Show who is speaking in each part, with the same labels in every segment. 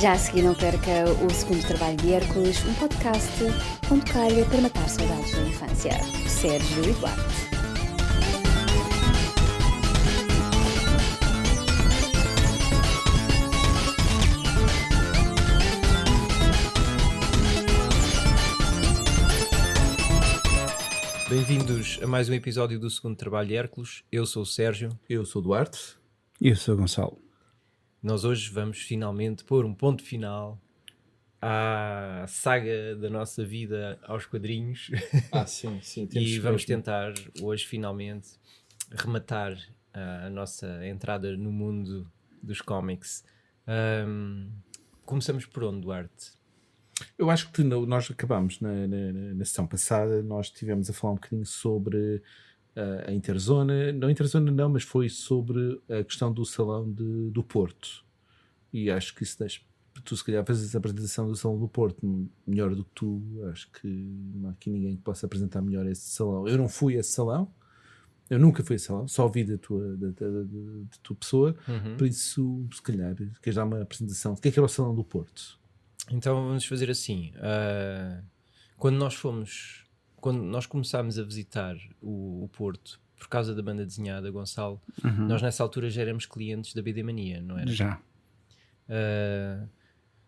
Speaker 1: Já a seguir não perca o segundo trabalho de Hércules, um podcast onde calha para matar saudades da infância. Sérgio e Duarte.
Speaker 2: Bem-vindos a mais um episódio do segundo trabalho de Hércules. Eu sou o Sérgio.
Speaker 3: Eu sou o Duarte.
Speaker 4: E eu sou o Gonçalo.
Speaker 2: Nós hoje vamos finalmente pôr um ponto final à saga da nossa vida aos quadrinhos.
Speaker 3: Sim.
Speaker 2: E vamos tentar hoje finalmente rematar a nossa entrada no mundo dos cómics. Começamos por onde, Duarte?
Speaker 3: Eu acho que nós acabámos na sessão passada, nós estivemos a falar um bocadinho sobre a Interzona. Não a Interzona não, mas foi sobre a questão do Salão do Porto. E acho que isso deixa... Tu se calhar fazes a apresentação do Salão do Porto melhor do que tu. Acho que não há aqui ninguém que possa apresentar melhor esse salão. Eu não fui a esse salão. Eu nunca fui a esse salão. Só ouvi da tua pessoa. Por isso, se calhar, queres dar uma apresentação. O que é que era o Salão do Porto?
Speaker 2: Então vamos fazer assim. Quando nós começámos a visitar o Porto por causa da banda desenhada, Gonçalo, nós nessa altura já éramos clientes da BD Mania, não era?
Speaker 4: Já.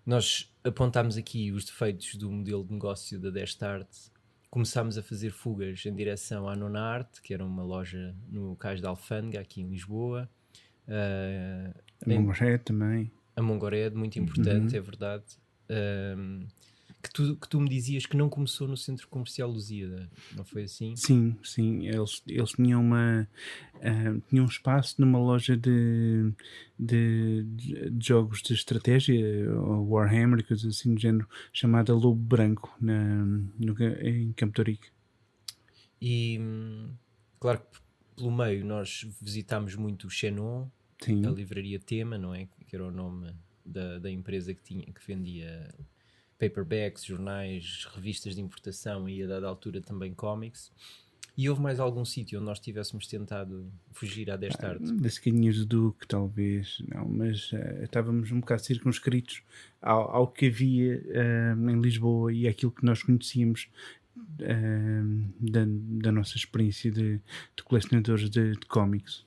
Speaker 2: Nós apontámos aqui os defeitos do modelo de negócio da Destart, começámos a fazer fugas em direção à Nona Arte, que era uma loja no Cais da Alfândega, aqui em Lisboa.
Speaker 4: A Mongoré também.
Speaker 2: A Mongoré, muito importante, é verdade. Que tu me dizias que não começou no Centro Comercial Lusíada, não foi assim?
Speaker 4: Sim. Eles tinham tinham um espaço numa loja de jogos de estratégia, ou Warhammer, coisas assim do género, chamada Lobo Branco, em Campo de Ourique.
Speaker 2: E claro que pelo meio nós visitámos muito o Xenon, a livraria Tema, não é? Que era o nome da empresa que vendia paperbacks, jornais, revistas de importação e a dada altura também cómics. E houve mais algum sítio onde nós tivéssemos tentado fugir à Destart?
Speaker 4: Das Caninhas do Duque, talvez, não, mas estávamos um bocado circunscritos ao que havia em Lisboa e àquilo que nós conhecíamos da nossa experiência de colecionadores de cómics.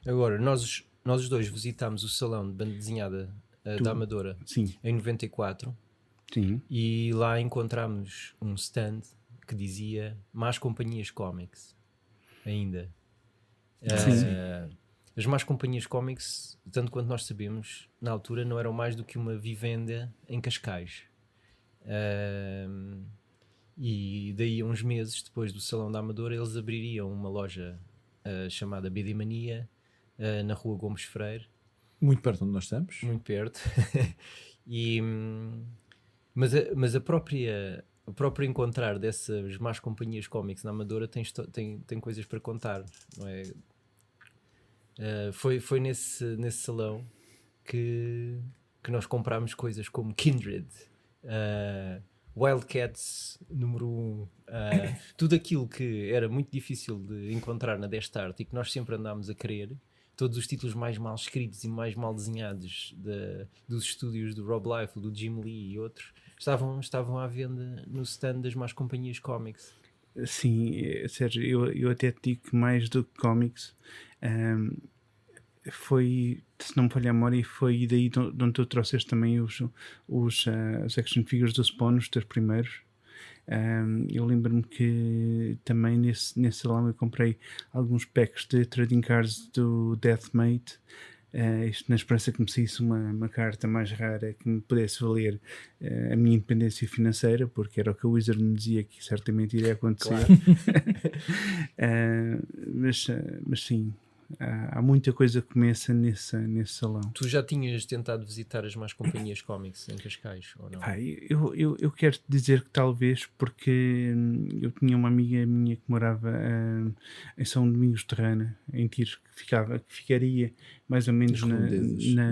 Speaker 2: Agora, nós os dois visitámos o salão de banda desenhada da Amadora em 94.
Speaker 4: Sim.
Speaker 2: E lá encontramos um stand que dizia Más Companhias Cómics ainda. As Más Companhias Cómics, tanto quanto nós sabemos, na altura não eram mais do que uma vivenda em Cascais. E daí a uns meses depois do Salão da Amadora eles abririam uma loja chamada BD Mania na Rua Gomes Freire.
Speaker 3: Muito perto onde nós estamos.
Speaker 2: Muito perto. Mas o próprio encontrar dessas Más Companhias Cómics na Amadora tem coisas para contar, não é? Foi nesse salão que nós comprámos coisas como Kindred, Wildcats número 1, tudo aquilo que era muito difícil de encontrar na Destart e que nós sempre andámos a querer. Todos os títulos mais mal escritos e mais mal desenhados dos estúdios do Rob Liefeld, do Jim Lee e outros estavam à venda no stand das Más Companhias Cómics.
Speaker 4: Sim, Sérgio, eu até te digo que mais do que cómics, foi, se não me falha a memória, foi daí de onde tu trouxeste também os action figures do Spawn, os teus primeiros. Eu lembro-me que também nesse salão eu comprei alguns packs de trading cards do Deathmate, isto na esperança que me saísse uma carta mais rara que me pudesse valer a minha independência financeira, porque era o que a Wizard me dizia que certamente iria acontecer. Claro. Mas sim, há muita coisa que começa nesse salão.
Speaker 2: Tu já tinhas tentado visitar as Más Companhias Cómics em Cascais, ou não?
Speaker 4: Eu quero te dizer que talvez, porque eu tinha uma amiga minha que morava em São Domingos Terrana, em Tiro, que ficaria mais ou menos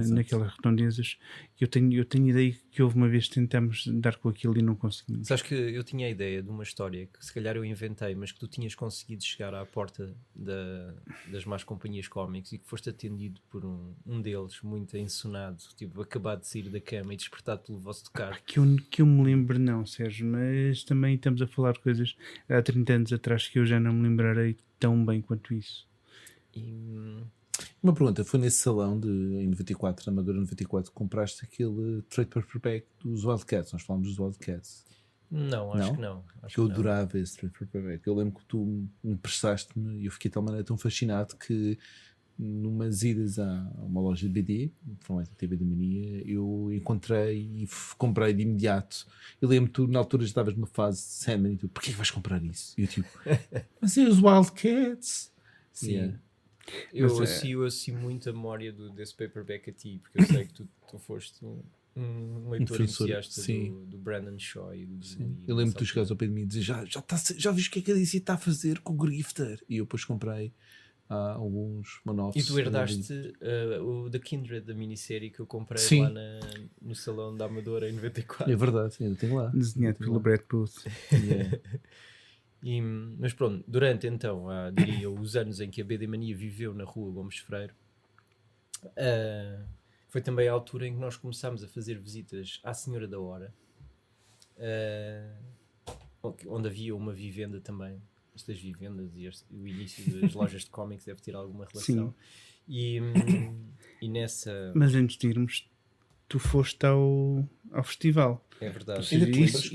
Speaker 4: naquelas redondezas. Eu tenho ideia que houve uma vez que tentámos dar com aquilo e não conseguimos.
Speaker 2: Sabes que eu tinha a ideia de uma história que se calhar eu inventei, mas que tu tinhas conseguido chegar à porta das más companhias cómics e que foste atendido por um deles, muito ensonado, tipo, acabado de sair da cama e despertado pelo vosso tocar.
Speaker 4: Que eu me lembro, não, Sérgio, mas também estamos a falar de coisas há 30 anos atrás que eu já não me lembrarei tão bem quanto isso.
Speaker 3: Uma pergunta, foi nesse salão em 94, na Amadora 94, que compraste aquele trade paperback dos Wildcats? Nós falamos dos Wildcats.
Speaker 2: Não, acho que não.
Speaker 3: Acho que eu adorava esse trade paperback. Eu lembro que tu me prestaste-me e eu fiquei de tal maneira tão fascinado que numas idas a uma loja de BD, provavelmente a TV da Mania, eu encontrei e comprei de imediato. Eu lembro que tu na altura já estavas numa fase de Sandman e tu, porquê que vais comprar isso? E eu tipo, mas é os Wildcats.
Speaker 2: Sim.
Speaker 3: Yeah.
Speaker 2: Eu associo muito a memória desse paperback a ti, porque eu sei que tu foste um leitor entusiasta do Brandon Shaw e do Lee.
Speaker 3: Eu lembro que tu chegaste ao pé de mim e dizias, já viste o que é que a DC está a fazer com o Grifter? E eu depois comprei alguns one-offs.
Speaker 2: E tu herdaste o The Kindred, da minissérie que eu comprei lá no salão da Amadora em 94.
Speaker 3: É verdade, ainda tenho lá.
Speaker 4: Desenhado pelo Brad Booth.
Speaker 3: Yeah.
Speaker 2: Mas pronto, durante então, diria, os anos em que a BD Mania viveu na rua Gomes Freire, foi também a altura em que nós começámos a fazer visitas à Senhora da Hora, onde havia uma vivenda também. Estas vivendas e o início das lojas de cómics deve ter alguma relação. E nessa...
Speaker 4: Mas antes de irmos, tu foste ao festival.
Speaker 2: É verdade.
Speaker 3: Ainda te lembras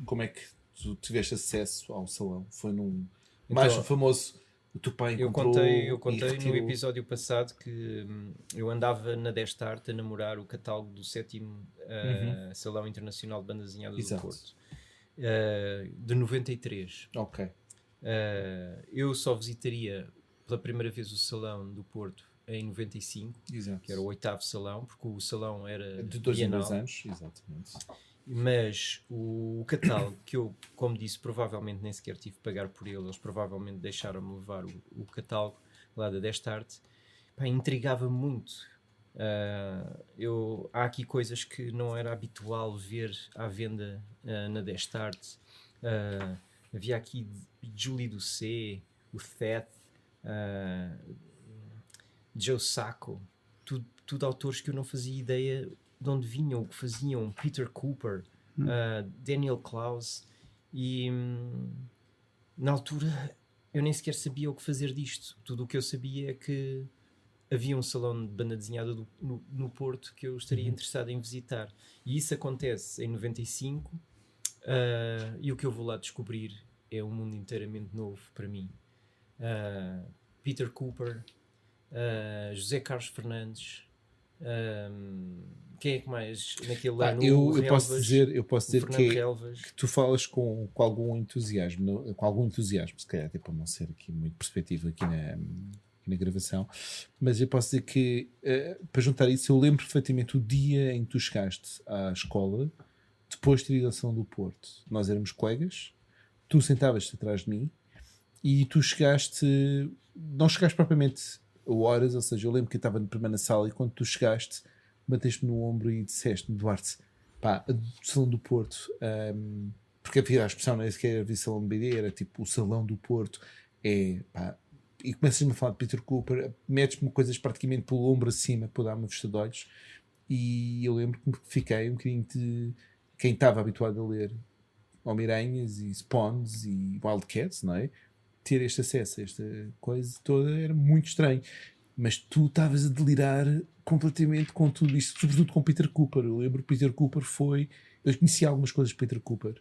Speaker 3: como é que tu tiveste acesso ao salão? Foi mais um famoso... O teu pai
Speaker 2: eu contei no episódio passado que eu andava na Destarte a namorar o catálogo do 7º Salão Internacional de Banda Desenhada do Porto. De 93.
Speaker 3: Ok.
Speaker 2: Eu só visitaria pela primeira vez o Salão do Porto em 95, que era o 8º salão, porque o salão era
Speaker 3: de 2 em 2
Speaker 2: bienal.
Speaker 3: anos, exatamente.
Speaker 2: Mas o catálogo, que eu, como disse, provavelmente nem sequer tive que pagar por ele, eles provavelmente deixaram-me levar o catálogo lá da Destarte, intrigava muito. Há aqui coisas que não era habitual ver à venda na Destarte. Havia aqui Julie Doucet, o Thet, Joe Sacco, tudo autores que eu não fazia ideia de onde vinham, o que faziam. Peter Cooper, Daniel Klaus, e na altura eu nem sequer sabia o que fazer disto. Tudo o que eu sabia é que havia um salão de banda desenhada no Porto que eu estaria interessado em visitar, e isso acontece em 95, e o que eu vou lá descobrir é um mundo inteiramente novo para mim. Peter Cooper, José Carlos Fernandes, quem é que mais naquele ano?
Speaker 3: Eu posso dizer
Speaker 2: que
Speaker 3: tu falas com algum entusiasmo, se calhar até para não ser aqui muito perspectiva aqui na gravação, mas eu posso dizer que para juntar isso, eu lembro perfeitamente o dia em que tu chegaste à escola depois de ter ido ao Salão do Porto. Nós éramos colegas, tu sentavas-te atrás de mim e tu não chegaste propriamente a horas, ou seja, eu lembro que eu estava primeiro na sala e quando tu chegaste bateste-me no ombro e disseste-me, Duarte, o Salão do Porto, porque havia a expressão, não é sequer havia Salão de BD, era tipo o Salão do Porto, e começas-me a falar de Peter Cooper, metes-me coisas praticamente pelo ombro acima para dar uma vista de olhos, e eu lembro que fiquei um bocadinho de quem estava habituado a ler Homem-Aranhas e Spawns e Wildcats, não é? Ter este acesso a esta coisa toda era muito estranho, mas tu estavas a delirar completamente com tudo isto, sobretudo com Peter Cooper. Eu lembro que Peter Cooper eu conhecia algumas coisas de Peter Cooper,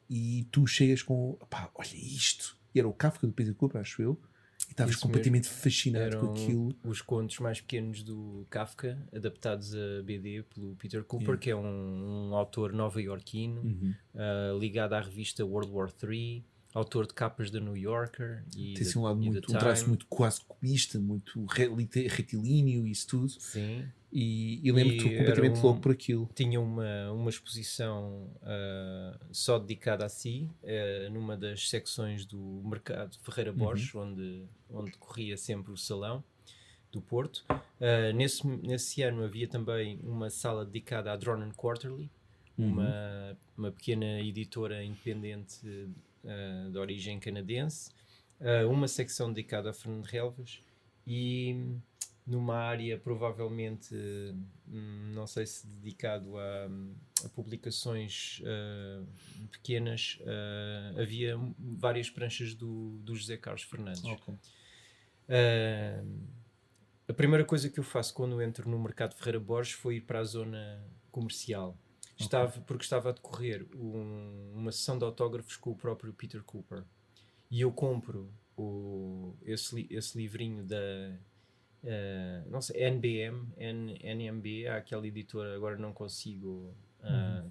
Speaker 3: e tu chegas com olha isto, e era o Kafka do Peter Cooper, acho eu, e estavas completamente fascinado com aquilo.
Speaker 2: Os contos mais pequenos do Kafka adaptados a BD pelo Peter Cooper, que é um autor nova-iorquino, ligado à revista World War III, autor de capas da New Yorker e
Speaker 3: tem assim um traço muito quase cubista, muito retilíneo e isso tudo.
Speaker 2: Sim.
Speaker 3: E lembro-te completamente louco por aquilo.
Speaker 2: Tinha uma exposição só dedicada a si, numa das secções do Mercado Ferreira Borges, onde corria sempre o salão. do Porto. Nesse ano havia também uma sala dedicada à Drawn and Quarterly, uma pequena editora independente de origem canadense, uma secção dedicada a Fernando Relvas e numa área provavelmente, não sei se dedicado a publicações pequenas, havia várias pranchas do José Carlos Fernandes.
Speaker 3: Ok.
Speaker 2: A primeira coisa que eu faço quando entro no mercado de Ferreira Borges foi ir para a zona comercial. Porque estava a decorrer uma sessão de autógrafos com o próprio Peter Cooper. E eu compro esse livrinho da não sei, NMB, há aquela editora, agora não consigo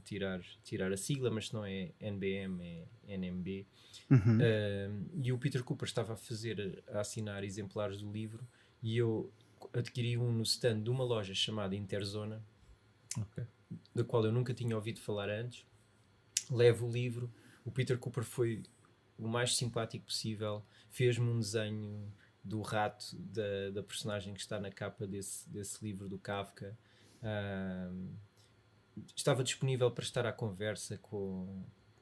Speaker 2: tirar a sigla, mas se não é NBM, é NMB. E o Peter Cooper estava a assinar exemplares do livro e eu adquiri um no stand de uma loja chamada Interzona, da qual eu nunca tinha ouvido falar antes. Levo o livro, o Peter Cooper foi o mais simpático possível, fez-me um desenho do rato da personagem que está na capa desse livro do Kafka. Estava disponível para estar à conversa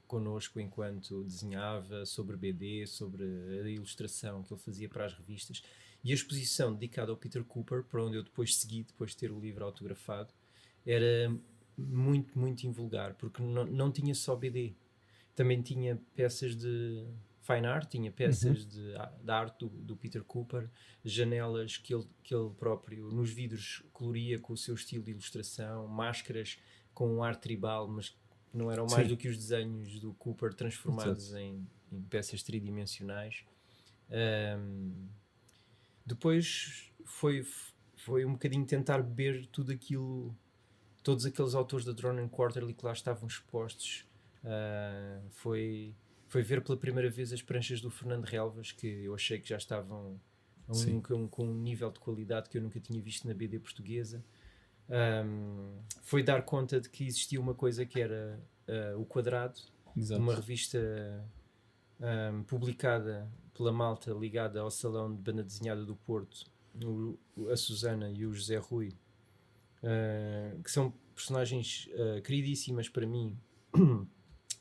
Speaker 2: connosco enquanto desenhava sobre BD, sobre a ilustração que ele fazia para as revistas, e a exposição dedicada ao Peter Cooper, para onde eu depois segui, depois de ter o livro autografado, era muito, muito invulgar, porque não tinha só BD, também tinha peças de fine art, tinha peças da arte do Peter Cooper, janelas que ele próprio nos vidros coloria com o seu estilo de ilustração, máscaras com um ar tribal, mas não eram mais do que os desenhos do Cooper transformados em peças tridimensionais. Depois foi um bocadinho tentar beber tudo aquilo, todos aqueles autores da Drawn and Quarterly que lá estavam expostos. Foi ver pela primeira vez as pranchas do Fernando Relvas, que eu achei que já estavam com um nível de qualidade que eu nunca tinha visto na BD portuguesa. Foi dar conta de que existia uma coisa que era o Quadrado, uma revista publicada pela malta ligada ao Salão de Banda Desenhada do Porto, a Susana e o José Rui, que são personagens queridíssimas para mim.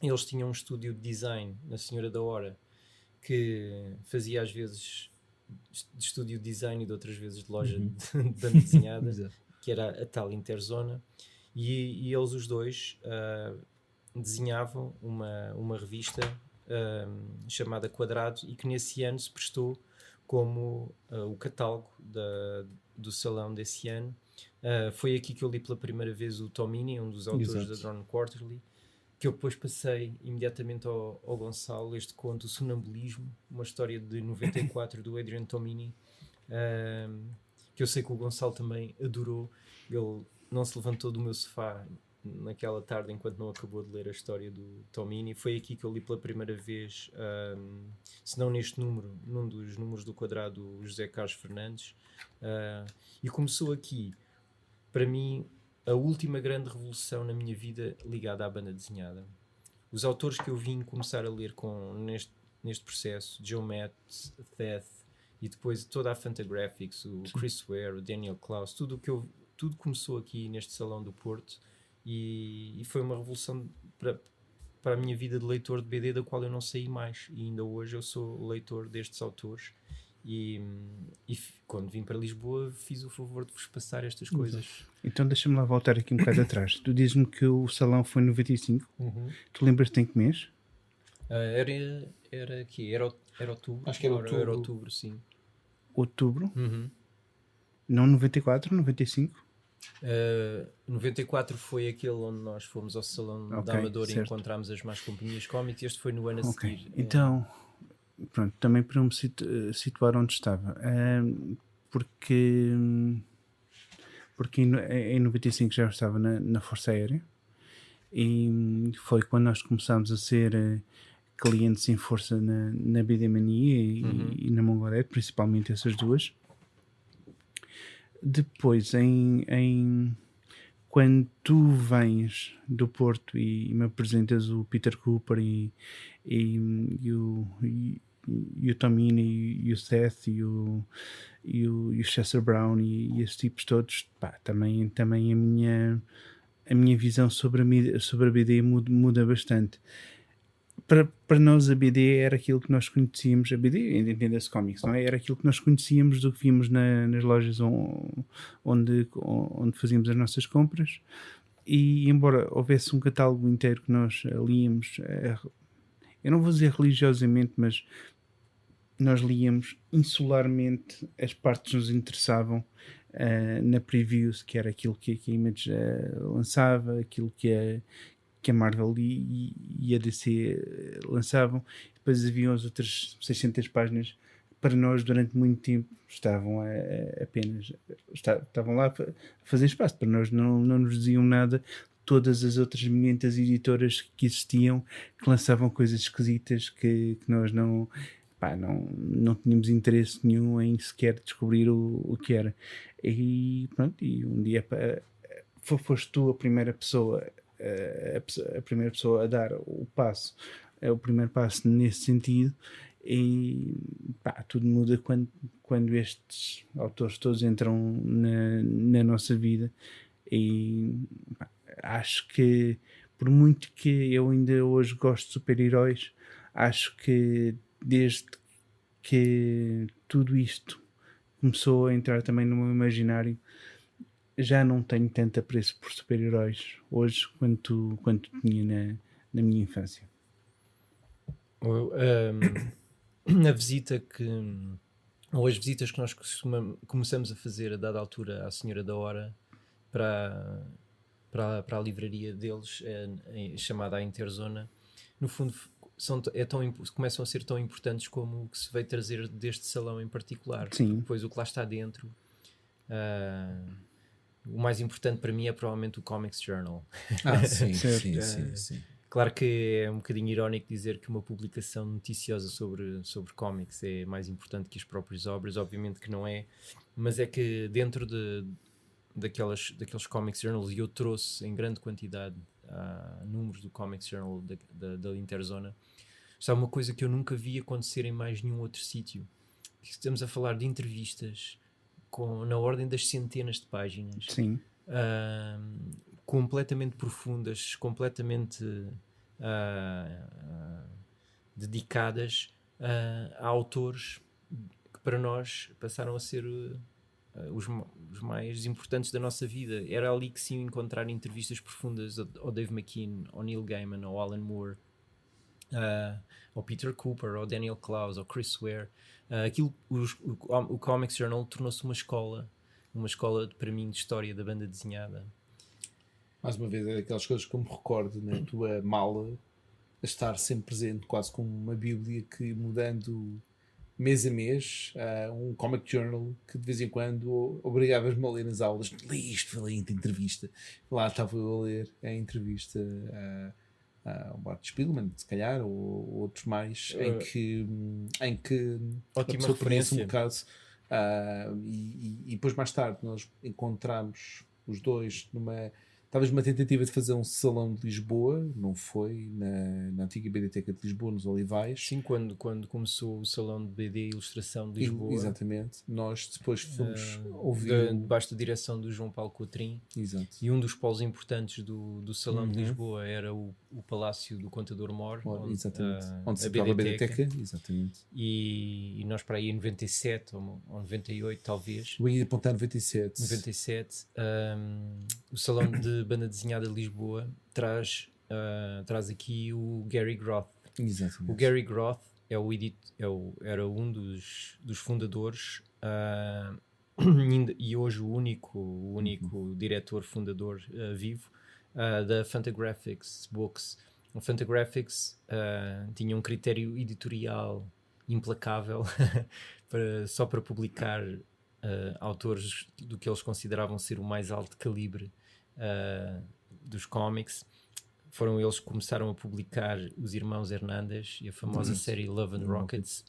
Speaker 2: Eles tinham um estúdio de design na Senhora da Hora que fazia às vezes de estúdio de design e de outras vezes de loja de banda desenhada, que era a tal Interzona, e eles os dois desenhavam uma revista chamada Quadrado, e que nesse ano se prestou como o catálogo do salão desse ano. Foi aqui que eu li pela primeira vez o Tomini, um dos autores da Drawn Quarterly, que eu depois passei imediatamente ao Gonçalo, este conto, o Sonambulismo, uma história de 94 do Adrian Tomini, que eu sei que o Gonçalo também adorou. Ele não se levantou do meu sofá naquela tarde enquanto não acabou de ler a história do Tomini. Foi aqui que eu li pela primeira vez, se não neste número, num dos números do Quadrado, o José Carlos Fernandes, e começou aqui, para mim, a última grande revolução na minha vida ligada à banda desenhada. Os autores que eu vim começar a ler neste processo, Joe Matz, Theth, e depois toda a Fantagraphics, o Chris Ware, o Daniel Klaus, tudo começou aqui neste Salão do Porto, e foi uma revolução para a minha vida de leitor de BD, da qual eu não saí mais, e ainda hoje eu sou leitor destes autores. E quando vim para Lisboa fiz o favor de vos passar estas coisas.
Speaker 4: Então deixa-me lá voltar aqui um bocado atrás. Tu dizes-me que o salão foi em 95. Tu lembras-te em que mês?
Speaker 2: Era aqui, era outubro.
Speaker 3: Acho que era outubro.
Speaker 2: Era outubro, sim.
Speaker 4: Outubro? Não 94, 95?
Speaker 2: 94 foi aquele onde nós fomos ao Salão da Amadora e encontramos as más companhias cómicas. Este foi no ano a seguir.
Speaker 4: Então... Pronto, também para me situar onde estava, porque em 95 já estava na Força Aérea, e foi quando nós começámos a ser clientes em força na BD Mania e na Mongolete, principalmente essas duas. Depois, quando tu vens do Porto e me apresentas o Peter Cooper e o Tomine e o Seth e o Chester Brown e esses tipos todos, pá, também a minha visão sobre a BD muda bastante. Para nós a BD era aquilo que nós conhecíamos, a BD entenda-se cómics, não é? Era aquilo que nós conhecíamos do que vimos nas lojas onde fazíamos as nossas compras, e embora houvesse um catálogo inteiro que nós líamos, eu não vou dizer religiosamente, mas nós líamos insularmente as partes que nos interessavam na previews, que era aquilo que a Image lançava, aquilo que a Marvel e a DC lançavam. Depois haviam as outras 600 páginas que para nós durante muito tempo estavam lá a fazer espaço, para nós não nos diziam nada. Todas as outras 500 editoras que existiam, que lançavam coisas esquisitas que nós não tínhamos interesse nenhum em sequer descobrir o que era. E pronto, e um dia foste tu a primeira pessoa a dar o primeiro passo nesse sentido, e tudo muda quando estes autores todos entram na nossa vida. E acho que, por muito que eu ainda hoje gosto de super-heróis, acho que desde que tudo isto começou a entrar também no meu imaginário, já não tenho tanto apreço por super-heróis hoje quanto tinha na minha infância.
Speaker 2: A visita ou as visitas que nós começamos a fazer a dada altura à Senhora da Hora para a livraria deles, chamada a Interzona, no fundo começam a ser tão importantes como o que se veio trazer deste salão em particular.
Speaker 4: Sim.
Speaker 2: Depois o que lá está dentro, o mais importante para mim é provavelmente o Comics Journal.
Speaker 3: Sim.
Speaker 2: Claro que é um bocadinho irónico dizer que uma publicação noticiosa sobre cómics é mais importante que as próprias obras, obviamente que não é, mas é que dentro daqueles Comics Journals, e eu trouxe em grande quantidade números do Comics Journal da Interzona, está uma coisa que eu nunca vi acontecer em mais nenhum outro sítio. Estamos a falar de entrevistas na ordem das centenas de páginas.
Speaker 4: Sim.
Speaker 2: Completamente profundas, completamente dedicadas a autores que para nós passaram a ser os mais importantes da nossa vida. Era ali que se iam encontrar entrevistas profundas ao Dave McKean, ao Neil Gaiman, ao Alan Moore, ao Peter Cooper, ao Daniel Clowes, ao Chris Ware. O Comics Journal tornou-se uma escola para mim de história da banda desenhada.
Speaker 3: Mais uma vez, é daquelas coisas que eu me recordo na tua mala, a estar sempre presente, quase como uma bíblia, que mudando mês a mês, um Comic Journal que de vez em quando obrigavas-me a ler nas aulas. Li isto, falei em entrevista. Lá estava eu a ler a entrevista a Bart Spiegelman, se calhar, ou outros mais, em que
Speaker 2: ótima referência.
Speaker 3: Um bocado, e depois mais tarde nós encontramos os dois talvez uma tentativa de fazer um salão de Lisboa, não foi? Na antiga Biblioteca de Lisboa, nos Olivais.
Speaker 2: Sim, quando começou o salão de BD e Ilustração de Lisboa.
Speaker 3: Exatamente. Nós depois fomos ouvir...
Speaker 2: Debaixo da direção do João Paulo Coutrinho.
Speaker 3: Exato.
Speaker 2: E um dos polos importantes do salão de Lisboa era o Palácio do Contador Mor.
Speaker 3: Onde se ficava a biblioteca. Exatamente.
Speaker 2: E nós para aí em 97 ou 98 talvez.
Speaker 3: Eu ia apontar 97.
Speaker 2: 97. O salão de banda desenhada de Lisboa traz aqui o Gary Groth.
Speaker 3: Exatamente.
Speaker 2: O Gary Groth era um dos fundadores e hoje o único diretor fundador vivo da Fantagraphics Books. A Fantagraphics tinha um critério editorial implacável só para publicar autores do que eles consideravam ser o mais alto calibre dos cómics. Foram eles que começaram a publicar os Irmãos Hernandes e a famosa série Love and Rockets.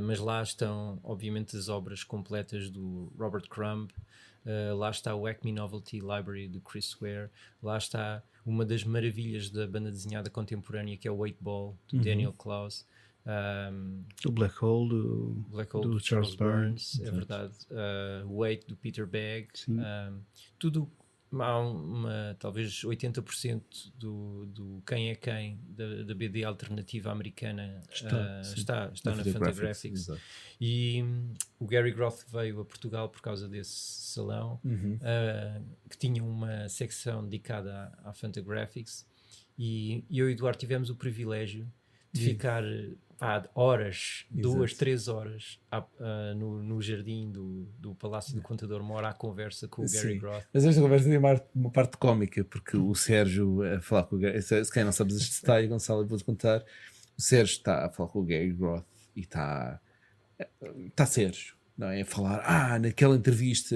Speaker 2: Mas lá estão obviamente as obras completas do Robert Crumb, lá está o Acme Novelty Library do Chris Ware, lá está uma das maravilhas da banda desenhada contemporânea, que é o 8 Ball do Daniel Clowes.
Speaker 4: O Black Hole
Speaker 2: do Charles Burns, é verdade. Wait, do Peter Begg. Tudo, há talvez 80% do quem é quem da BD alternativa americana está na Fantagraphics. E o Gary Groth veio a Portugal por causa desse salão, que tinha uma secção dedicada à Fantagraphics, e eu e o Eduardo tivemos o privilégio de ficar horas, 2, 3 horas no jardim do Palácio do Contador Mor à conversa com o Gary Groth.
Speaker 3: Mas esta conversa tem uma parte cómica, porque o Sérgio a falar com o Gary, se quem não sabe este detalhe, Gonçalo, eu vou-te contar, o Sérgio está a falar com o Gary Groth e está Sérgio, não é? A falar, naquela entrevista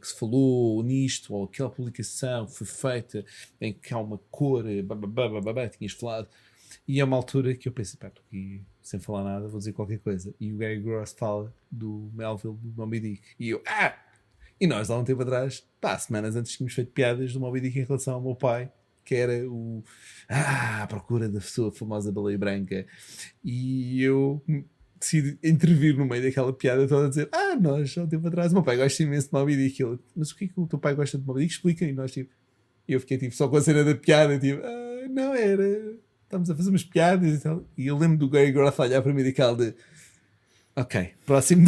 Speaker 3: que se falou nisto, ou aquela publicação que foi feita em que há uma cor, tinhas falado. E é uma altura que eu pensei, estou aqui sem falar nada, vou dizer qualquer coisa. E o Gary Groth fala do Melville do Moby Dick. E eu, E nós, há um tempo atrás, semanas antes, tínhamos feito piadas do Moby Dick em relação ao meu pai, que era a procura da pessoa famosa baleia branca. E eu decidi intervir no meio daquela piada toda a dizer, nós, há um tempo atrás, o meu pai gosta imenso de Moby Dick. Ele, mas o que é que o teu pai gosta de Moby Dick? Explica. E nós, eu fiquei só com a cena da piada, não era... Estamos a fazer umas piadas e tal. E eu lembro do Gary Groth olhar para mim daquela de ok, próximo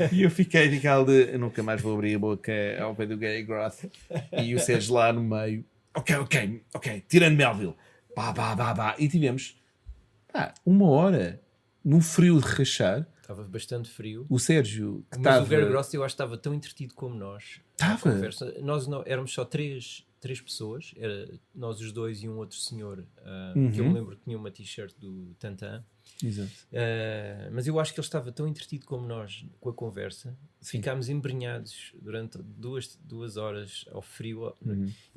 Speaker 3: e eu fiquei daquela de eu nunca mais vou abrir a boca ao pé do Gary Groth. E o Sérgio lá no meio ok, tirando Melville e tivemos 1 hora num frio de rachar.
Speaker 2: Estava bastante frio.
Speaker 3: O Sérgio
Speaker 2: mas o Gary Groth eu acho que estava tão entretido como nós.
Speaker 3: Estava.
Speaker 2: Nós não, éramos só três pessoas, nós os dois e um outro senhor, que eu me lembro que tinha uma t-shirt do Tantan.
Speaker 3: Exato.
Speaker 2: Mas eu acho que ele estava tão entretido como nós com a conversa. Ficámos embrenhados durante 2 horas ao frio.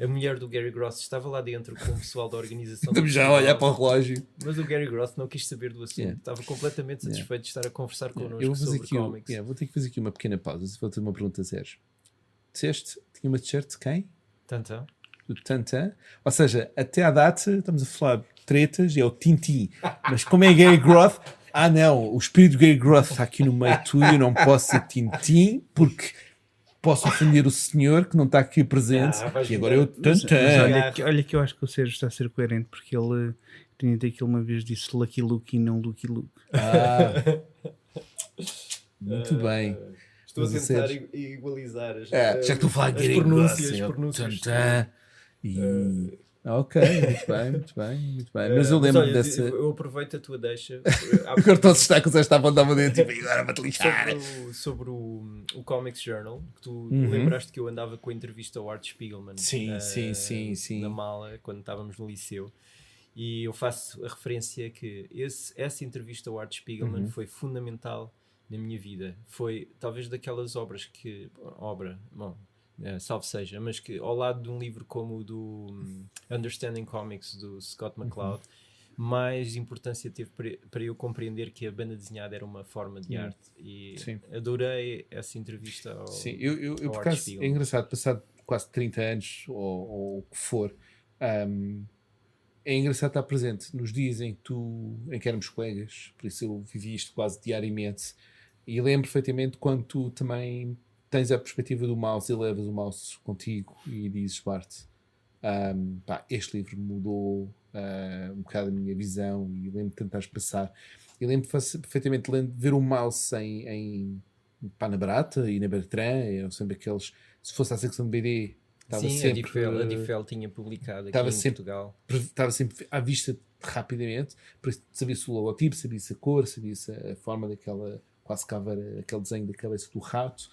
Speaker 2: A mulher do Gary Groth estava lá dentro com o pessoal da organização.
Speaker 3: Estamos já a olhar para o relógio.
Speaker 2: Mas o Gary Groth não quis saber do assunto. Estava completamente satisfeito de estar a conversar connosco sobre cómics.
Speaker 3: Vou ter que fazer aqui uma pequena pausa. Vou ter uma pergunta a Sérgio. Disseste, tinha uma t-shirt de quem?
Speaker 2: Tantan.
Speaker 3: Do Tantan. Ou seja, até à data estamos a falar de tretas, é o Tintin. Mas como é Gary Groth, não, o espírito de Gary Groth está aqui no meio de tudo, eu não posso ser Tintin porque posso ofender o senhor que não está aqui presente. E agora eu Tantan.
Speaker 4: Olha que eu acho que o Sérgio está a ser coerente, porque ele tinha até que uma vez disse Lucky Luke e não Lucky Luke.
Speaker 3: Muito bem.
Speaker 2: Estou a tentar igualizar as
Speaker 3: já que estou a falar de
Speaker 2: pronúncias.
Speaker 3: Ok, muito bem. Mas eu lembro dessa.
Speaker 2: Eu aproveito a tua deixa.
Speaker 3: Agora todos os tacos estavam a dar dentro e agora vou-te lixar.
Speaker 2: Sobre o Comics Journal, que tu lembraste que eu andava com a entrevista ao Art Spiegelman.
Speaker 3: Sim.
Speaker 2: Na mala, quando estávamos no liceu. E eu faço a referência que essa entrevista ao Art Spiegelman foi fundamental na minha vida. Foi talvez daquelas obras que... salve seja, mas que ao lado de um livro como o do Understanding Comics, do Scott McCloud, mais importância teve para eu compreender que a banda desenhada era uma forma de arte. E adorei essa entrevista ao
Speaker 3: eu por acaso, é engraçado, passado quase 30 anos ou o que for, é engraçado estar presente nos dias em que éramos colegas, por isso eu vivi isto quase diariamente, e lembro perfeitamente quando tu também tens a perspectiva do mouse e levas o mouse contigo e dizes, Bart, este livro mudou um bocado a minha visão, e lembro de tentar expressar. E lembro perfeitamente de ver o mouse na Barata e na Bertrand, eram sempre aqueles, se fosse a secção de BD, estava sempre...
Speaker 2: a Difel tinha publicado aqui em Portugal.
Speaker 3: Estava sempre à vista rapidamente, por isso sabia-se o logotipo, sabia-se a cor, sabia-se a forma daquela, quase cover, aquele desenho da cabeça do rato.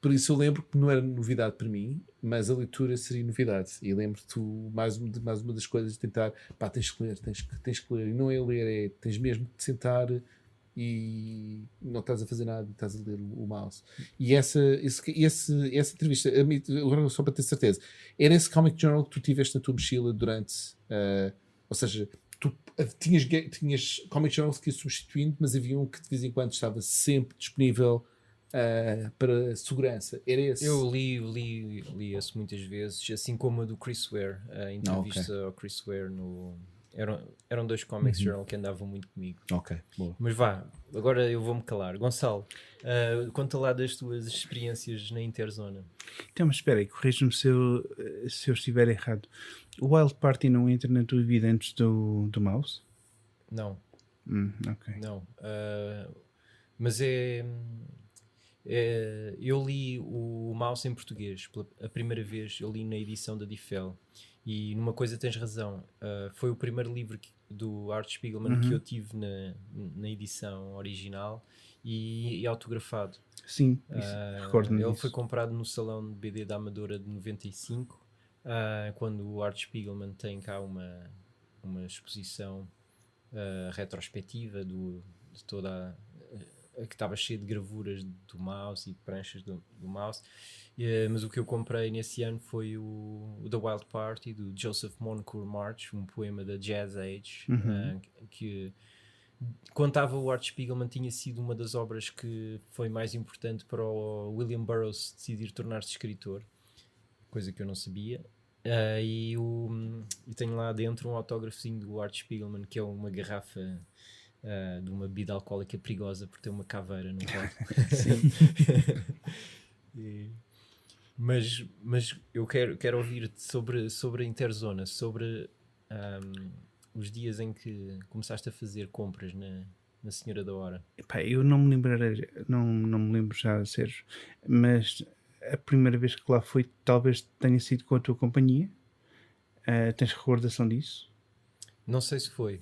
Speaker 3: Por isso eu lembro que não era novidade para mim, mas a leitura seria novidade. E lembro-te mais uma das coisas de tentar, tens que ler, tens que ler. E não é ler, tens mesmo de sentar e não estás a fazer nada, estás a ler o mouse. E essa entrevista, agora só para ter certeza, era esse Comic Journal que tu tiveste na tua mochila durante, ou seja, tu tinhas Comic Journals que ia substituindo, mas havia um que de vez em quando estava sempre disponível para segurança. Era esse?
Speaker 2: Eu li esse muitas vezes, assim como a do Chris Ware, a entrevista ao Chris Ware no eram 2 comics journal que andavam muito comigo.
Speaker 3: Ok, boa.
Speaker 2: Mas vá, agora eu vou-me calar. Gonçalo, conta lá das tuas experiências na Interzona.
Speaker 4: Então, mas espera aí, corrija-me se eu estiver errado. O Wild Party não entra na tua vida antes do mouse?
Speaker 2: Não.
Speaker 4: Ok.
Speaker 2: Não. Mas eu li o Mouse em português. A primeira vez eu li na edição da Difel. E numa coisa tens razão. Foi o primeiro livro do Art Spiegelman que eu tive na edição original e autografado.
Speaker 4: Sim, recordo-me
Speaker 2: Ele
Speaker 4: disso.
Speaker 2: foi comprado no Salão de BD da Amadora de 95, quando o Art Spiegelman tem cá uma exposição retrospectiva de toda que estava cheia de gravuras do Mouse e de pranchas do Mouse. Mas o que eu comprei nesse ano foi o The Wild Party, do Joseph Moncur March, um poema da Jazz Age, que contava o Art Spiegelman tinha sido uma das obras que foi mais importante para o William Burroughs decidir tornar-se escritor, coisa que eu não sabia. E tenho lá dentro um autógrafozinho do Art Spiegelman, que é uma garrafa de uma bebida alcoólica perigosa por ter uma caveira no copo. Mas eu quero ouvir-te sobre a Interzona, sobre os dias em que começaste a fazer compras na Senhora da Hora.
Speaker 4: Epá, eu não me lembro já a Sérgio, mas a primeira vez que lá fui talvez tenha sido com a tua companhia. Tens recordação disso?
Speaker 2: Não sei se foi,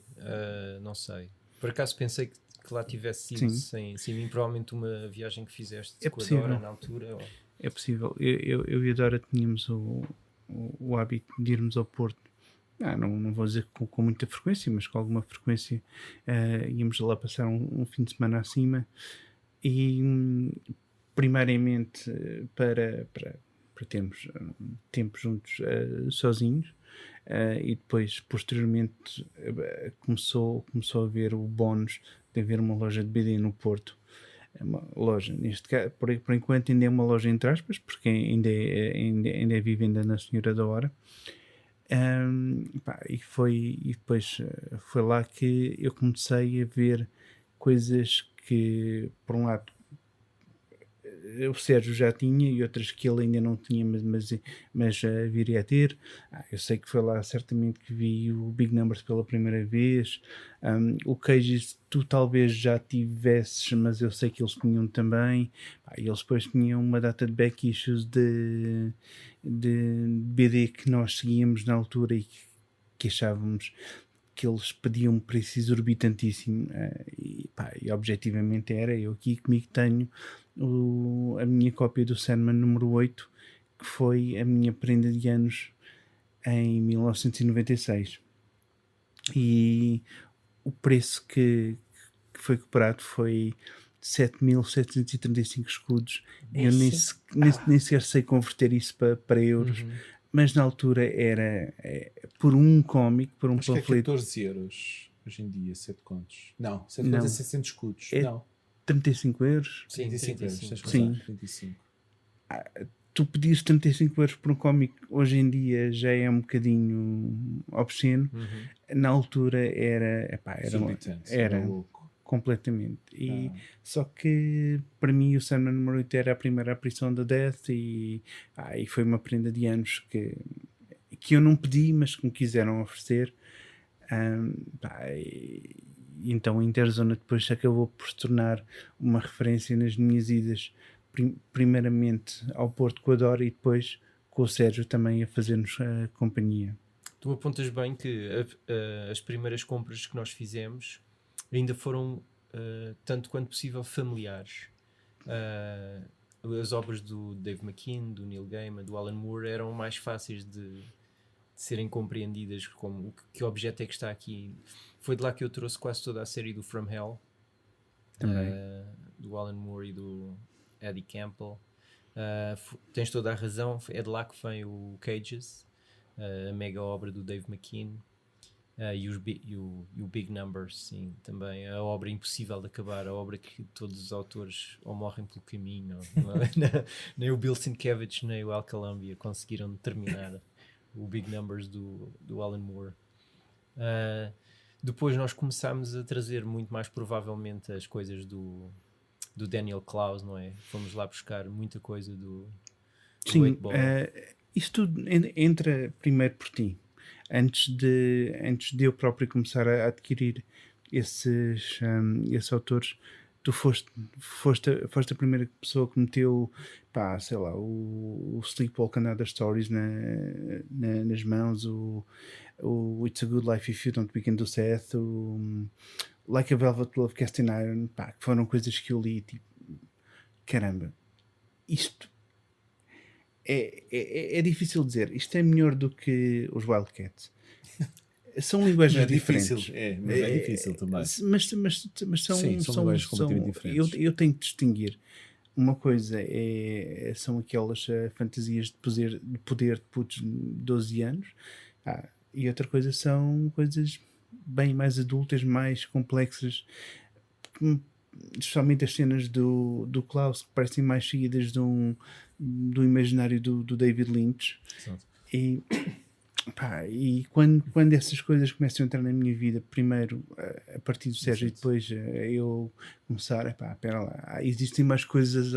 Speaker 2: não sei. Por acaso pensei que lá tivesse sido sem mim, provavelmente uma viagem que fizeste com a Dora na altura. Ou...
Speaker 4: É possível. Eu e a Dora tínhamos o hábito de irmos ao Porto. Não vou dizer com muita frequência, mas com alguma frequência íamos lá passar um fim de semana acima. E primeiramente para termos tempo juntos sozinhos. E depois posteriormente começou a haver o bónus de haver uma loja de BD no Porto. Uma loja, neste caso, por enquanto ainda é uma loja entre aspas, porque ainda é vivenda na Senhora da Hora. E depois foi lá que eu comecei a ver coisas que, por um lado, o Sérgio já tinha e outras que ele ainda não tinha, mas viria a ter. Eu sei que foi lá certamente que vi o Big Numbers pela primeira vez. O Cages tu talvez já tivesses, mas eu sei que eles tinham também. E eles depois tinham uma data de back issues de BD que nós seguíamos na altura e que achávamos que eles pediam um preço exorbitantíssimo, e objetivamente era. Eu aqui comigo tenho a minha cópia do Sandman número 8, que foi a minha prenda de anos em 1996, e o preço que foi cobrado foi 7.735 escudos. Eu nem sequer sei converter isso para euros. Mas na altura era por um cómic, por um
Speaker 3: panfleto.
Speaker 4: Que é
Speaker 3: 14 euros hoje em dia, 7 contos. Não, 7 contos é 600 escudos. Não.
Speaker 4: 35 euros?
Speaker 2: Sim, 35.
Speaker 3: Sim. 35.
Speaker 4: Tu pedires 35 euros por um cómic hoje em dia já é um bocadinho obsceno. Na altura era louco. Completamente. Só que para mim o Sandman número 8 era a primeira aparição da Death e foi uma prenda de anos que eu não pedi, mas que me quiseram oferecer. Então a Interzona depois acabou por se tornar uma referência nas minhas idas, primeiramente ao Porto com a Dora e depois com o Sérgio também a fazer-nos companhia.
Speaker 2: Tu apontas bem que as primeiras compras que nós fizemos ainda foram, tanto quanto possível, familiares. As obras do Dave McKean, do Neil Gaiman, do Alan Moore eram mais fáceis de serem compreendidas, como que objeto é que está aqui. Foi de lá que eu trouxe quase toda a série do From Hell, do Alan Moore e do Eddie Campbell. Tens toda a razão, é de lá que vem o Cages, a mega obra do Dave McKean. E o Big Numbers, sim, também a obra impossível de acabar, a obra que todos os autores ou morrem pelo caminho, nem o Bill Sienkiewicz nem o Al Columbia conseguiram terminar o Big Numbers do Alan Moore. Depois nós começámos a trazer muito mais provavelmente as coisas do Daniel Klaus, não é? Fomos lá buscar muita coisa do
Speaker 4: Sim,
Speaker 2: 8-Ball.
Speaker 4: isso tudo entra primeiro por ti. Antes de eu próprio começar a adquirir esses autores, tu foste a primeira pessoa que meteu, pá, sei lá, o Sleepwalk and Other Stories nas mãos, o It's a Good Life If You Don't Begin to Seth, o Like a Velvet Glove Cast in Iron, pá, que foram coisas que eu li, tipo, caramba, isto é difícil dizer, isto é melhor do que os Wildcats. São linguagens diferentes.
Speaker 3: Mas é difícil também.
Speaker 4: Mas são
Speaker 3: linguagens completamente diferentes.
Speaker 4: Eu tenho que distinguir. Uma coisa são aquelas fantasias de poder de putos de 12 anos, e outra coisa são coisas bem mais adultas, mais complexas, especialmente as cenas do Klaus, que parecem mais seguidas do imaginário do David Lynch.
Speaker 2: Exato.
Speaker 4: E quando essas coisas começam a entrar na minha vida, primeiro a partir do Sérgio, e depois eu começar, espera lá, existem mais coisas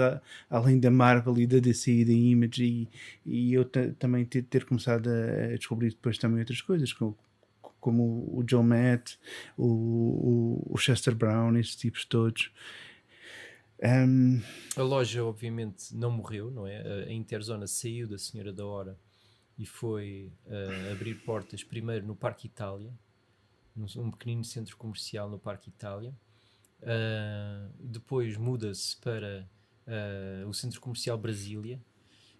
Speaker 4: além da Marvel e da DC e da Image, e eu também ter começado a descobrir depois também outras coisas, como o Joe Matt, o Chester Brown, esses tipos todos.
Speaker 2: A loja obviamente não morreu, não é? A Interzona saiu da Senhora da Hora e foi abrir portas primeiro no Parque Itália, num pequenino centro comercial no Parque Itália. Depois muda-se para o centro comercial Brasília,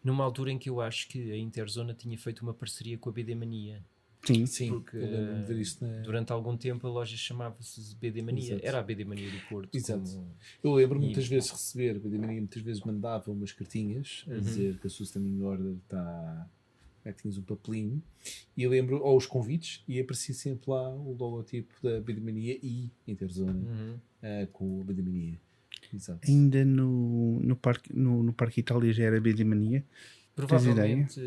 Speaker 2: numa altura em que eu acho que a Interzona tinha feito uma parceria com a BD Mania.
Speaker 3: Sim,
Speaker 2: porque
Speaker 3: eu lembro de ver isto
Speaker 2: durante algum tempo a loja chamava-se BD Mania. Exato. Era a BD Mania do Porto.
Speaker 3: Exato. Eu lembro muitas vezes receber, a BD Mania muitas vezes mandava umas cartinhas a dizer que a sua standing order está... tinhas um papelinho, e eu lembro, ou os convites, e aparecia sempre lá o logotipo da BD Mania e Interzona com a BD Mania. Exato.
Speaker 4: Ainda no Parque Itália já era BD Mania?
Speaker 2: Provavelmente,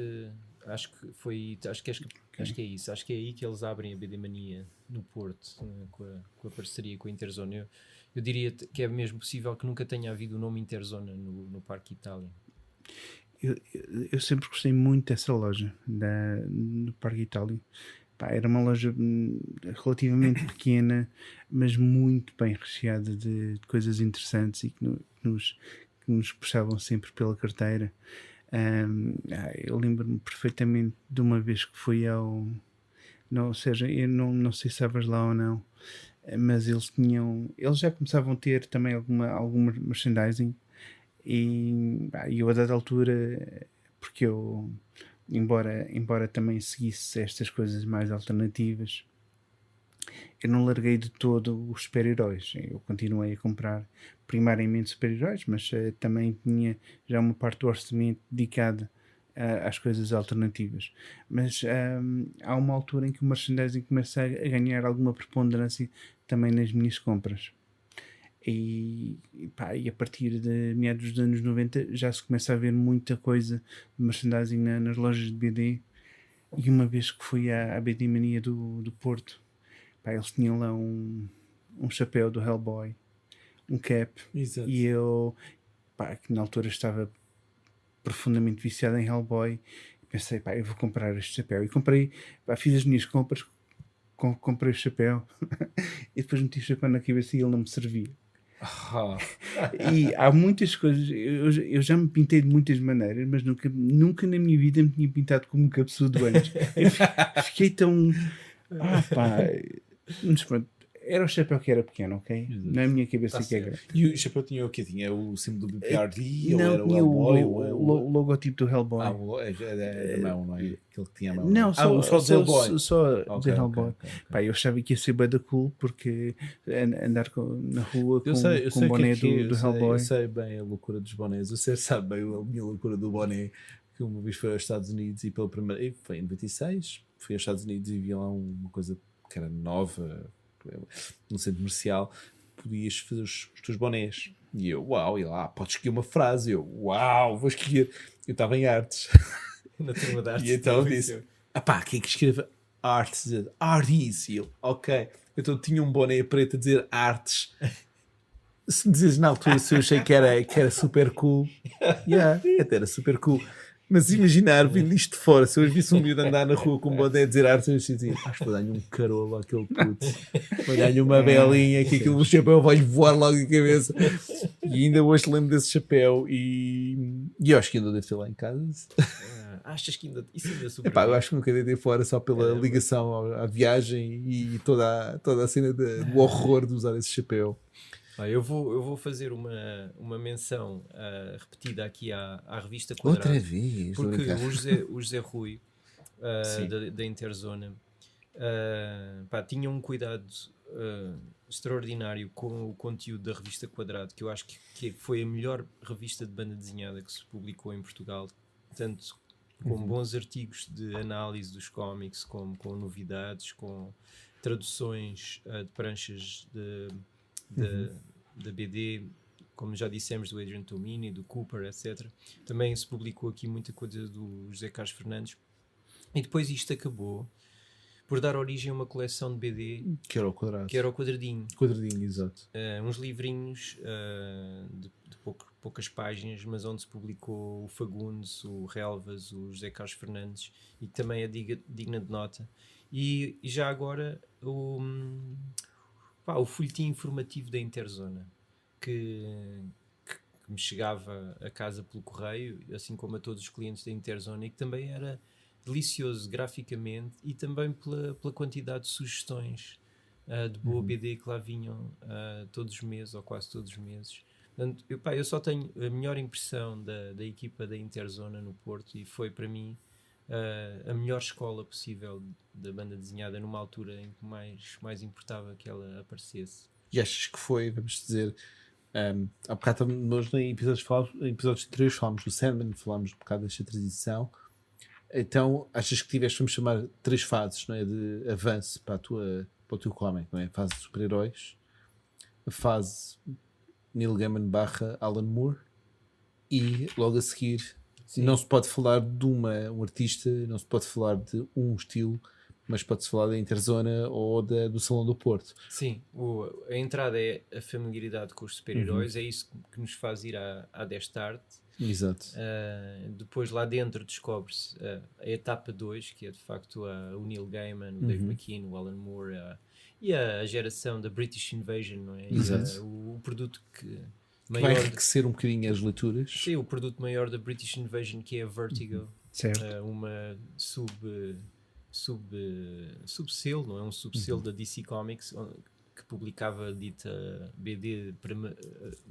Speaker 2: acho que é isso. Acho que é aí que eles abrem a BD Mania no Porto, com a parceria com a Interzona. Eu diria que é mesmo possível que nunca tenha havido o nome Interzona no Parque Itália.
Speaker 4: Eu sempre gostei muito dessa loja do Parque Itália. Era uma loja relativamente pequena, mas muito bem recheada de coisas interessantes e que nos puxavam sempre pela carteira. Eu lembro-me perfeitamente de uma vez que fui ao... Não, ou seja, eu não sei se estavas lá ou não, mas eles já começavam a ter também alguma merchandising. E eu a dada altura, porque eu embora também seguisse estas coisas mais alternativas, eu não larguei de todo os super-heróis. Eu continuei a comprar primariamente super-heróis, mas também tinha já uma parte do orçamento dedicada às coisas alternativas. Mas há uma altura em que o merchandising começa a ganhar alguma preponderância também nas minhas compras. E a partir de meados dos anos 90 já se começa a ver muita coisa de merchandising nas lojas de BD. E uma vez que fui à BD Mania do Porto, eles tinham lá um chapéu do Hellboy, um cap.
Speaker 3: Exato.
Speaker 4: E eu, que na altura estava profundamente viciado em Hellboy, pensei, eu vou comprar este chapéu. E comprei, fiz as minhas compras, comprei o chapéu e depois meti o chapéu na cabeça e ele não me servia. E há muitas coisas, eu já me pintei de muitas maneiras, mas nunca na minha vida me tinha pintado como um cabeçudo antes. Eu fiquei tão... Mas pronto, era o chapéu que era pequeno, ok?
Speaker 3: Exato.
Speaker 4: Na minha cabeça que é grande.
Speaker 3: E o chapéu tinha o quê? Tinha o símbolo do BPRD?
Speaker 4: Não,
Speaker 3: ou era
Speaker 4: tinha
Speaker 3: o Hellboy?
Speaker 4: o logotipo do Hellboy.
Speaker 3: Da mão, não é? Aquele que tinha a mão.
Speaker 4: Não, só do Hellboy.
Speaker 3: Okay.
Speaker 4: Eu achava que ia ser bué da cool, porque andar na rua com o boné do Hellboy.
Speaker 3: Eu sei bem a loucura dos bonés. Você sabe bem a minha loucura do boné, que uma vez foi aos Estados Unidos e pela primeira... Foi em 96, fui aos Estados Unidos e vi lá uma coisa que era nova, no centro comercial, podias fazer os teus bonés. E eu, uau, e lá, podes escolher uma frase. Eu, uau, vou escolher. Eu estava em artes.
Speaker 2: Na turma de artes.
Speaker 3: E então disse, quem que escreva artes, artis, e eu, ok, então tinha um boné preto a dizer artes. Se me dizes na altura se eu achei que era super cool, até era super cool. Mas imaginar, vindo isto de fora, se eu visse um miúdo andar na rua com um boné a dizer artes, eu dizia, acho que vou dar-lhe um carolo àquele puto, vou dar-lhe uma belinha, que aquilo do chapéu vai voar logo na cabeça. E ainda hoje lembro desse chapéu e eu acho que ainda deve ter lá em casa.
Speaker 2: Achas que isso ainda sobrevive?
Speaker 3: Epá, eu acho que nunca deitei fora só pela ligação à viagem e toda a cena do horror de usar esse chapéu.
Speaker 2: Eu vou fazer uma menção repetida aqui à revista Quadrado.
Speaker 3: Outra vez?
Speaker 2: Porque o José Rui, da Interzona, tinha um cuidado extraordinário com o conteúdo da revista Quadrado, que eu acho que foi a melhor revista de banda desenhada que se publicou em Portugal, tanto com bons artigos de análise dos cómics, como com novidades, com traduções de pranchas da BD, como já dissemos, do Adrian Tomini, do Cooper, etc. Também se publicou aqui muita coisa do José Carlos Fernandes. E depois isto acabou por dar origem a uma coleção de BD
Speaker 3: que era o Quadrado.
Speaker 2: Que era o Quadradinho.
Speaker 3: Quadradinho, exato.
Speaker 2: Uns livrinhos de poucas páginas, mas onde se publicou o Fagundes, o Relvas, o José Carlos Fernandes, e que também é digna de nota. E já agora o folhetim informativo da Interzona, que me chegava a casa pelo correio, assim como a todos os clientes da Interzona, e que também era delicioso graficamente e também pela quantidade de sugestões de boa BD que lá vinham todos os meses, ou quase todos os meses. Portanto, eu só tenho a melhor impressão da equipa da Interzona no Porto, e foi para mim a melhor escola possível da banda desenhada numa altura em que mais importava que ela aparecesse.
Speaker 3: E achas que foi, vamos dizer, há bocado nós em episódios anteriores falámos do Sandman, falámos um bocado desta transição, então achas que tiveste, vamos chamar, 3 fases, não é, de avanço para o teu cómic, não é? A fase de super-heróis, a fase Neil Gaiman / Alan Moore, e logo a seguir não se pode falar de um artista, não se pode falar de um estilo, mas pode-se falar da Interzona ou do Salão do Porto.
Speaker 2: Sim, a entrada é a familiaridade com os super-heróis, é isso que nos faz ir à Destarte.
Speaker 3: Exato.
Speaker 2: Depois lá dentro descobre-se a etapa 2, que é de facto o Neil Gaiman, o Dave McKean, o Alan Moore, e a geração da British Invasion, não é?
Speaker 3: Exato.
Speaker 2: O produto que
Speaker 3: vai enriquecer um bocadinho as leituras.
Speaker 2: Sim, o produto maior da British Invasion, que é a Vertigo, uma subselo, não é? Um subselo da DC Comics, que publicava dita BD para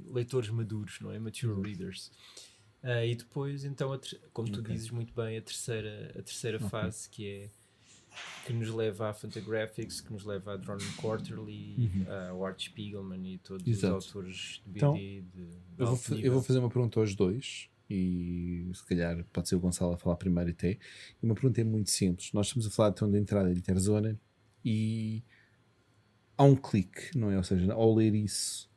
Speaker 2: leitores maduros, não é? Mature readers. E depois, então, como tu dizes muito bem, a terceira fase, que nos leva à Fantagraphics, que nos leva a Drawn Quarterly, ao Art Spiegelman e todos os autores de BD.
Speaker 3: Então, eu vou fazer uma pergunta aos dois, e se calhar pode ser o Gonçalo a falar primeiro até. E uma pergunta é muito simples. Nós estamos a falar então da entrada de Interzona e há um clique, não é? Ou seja, ao ler isso,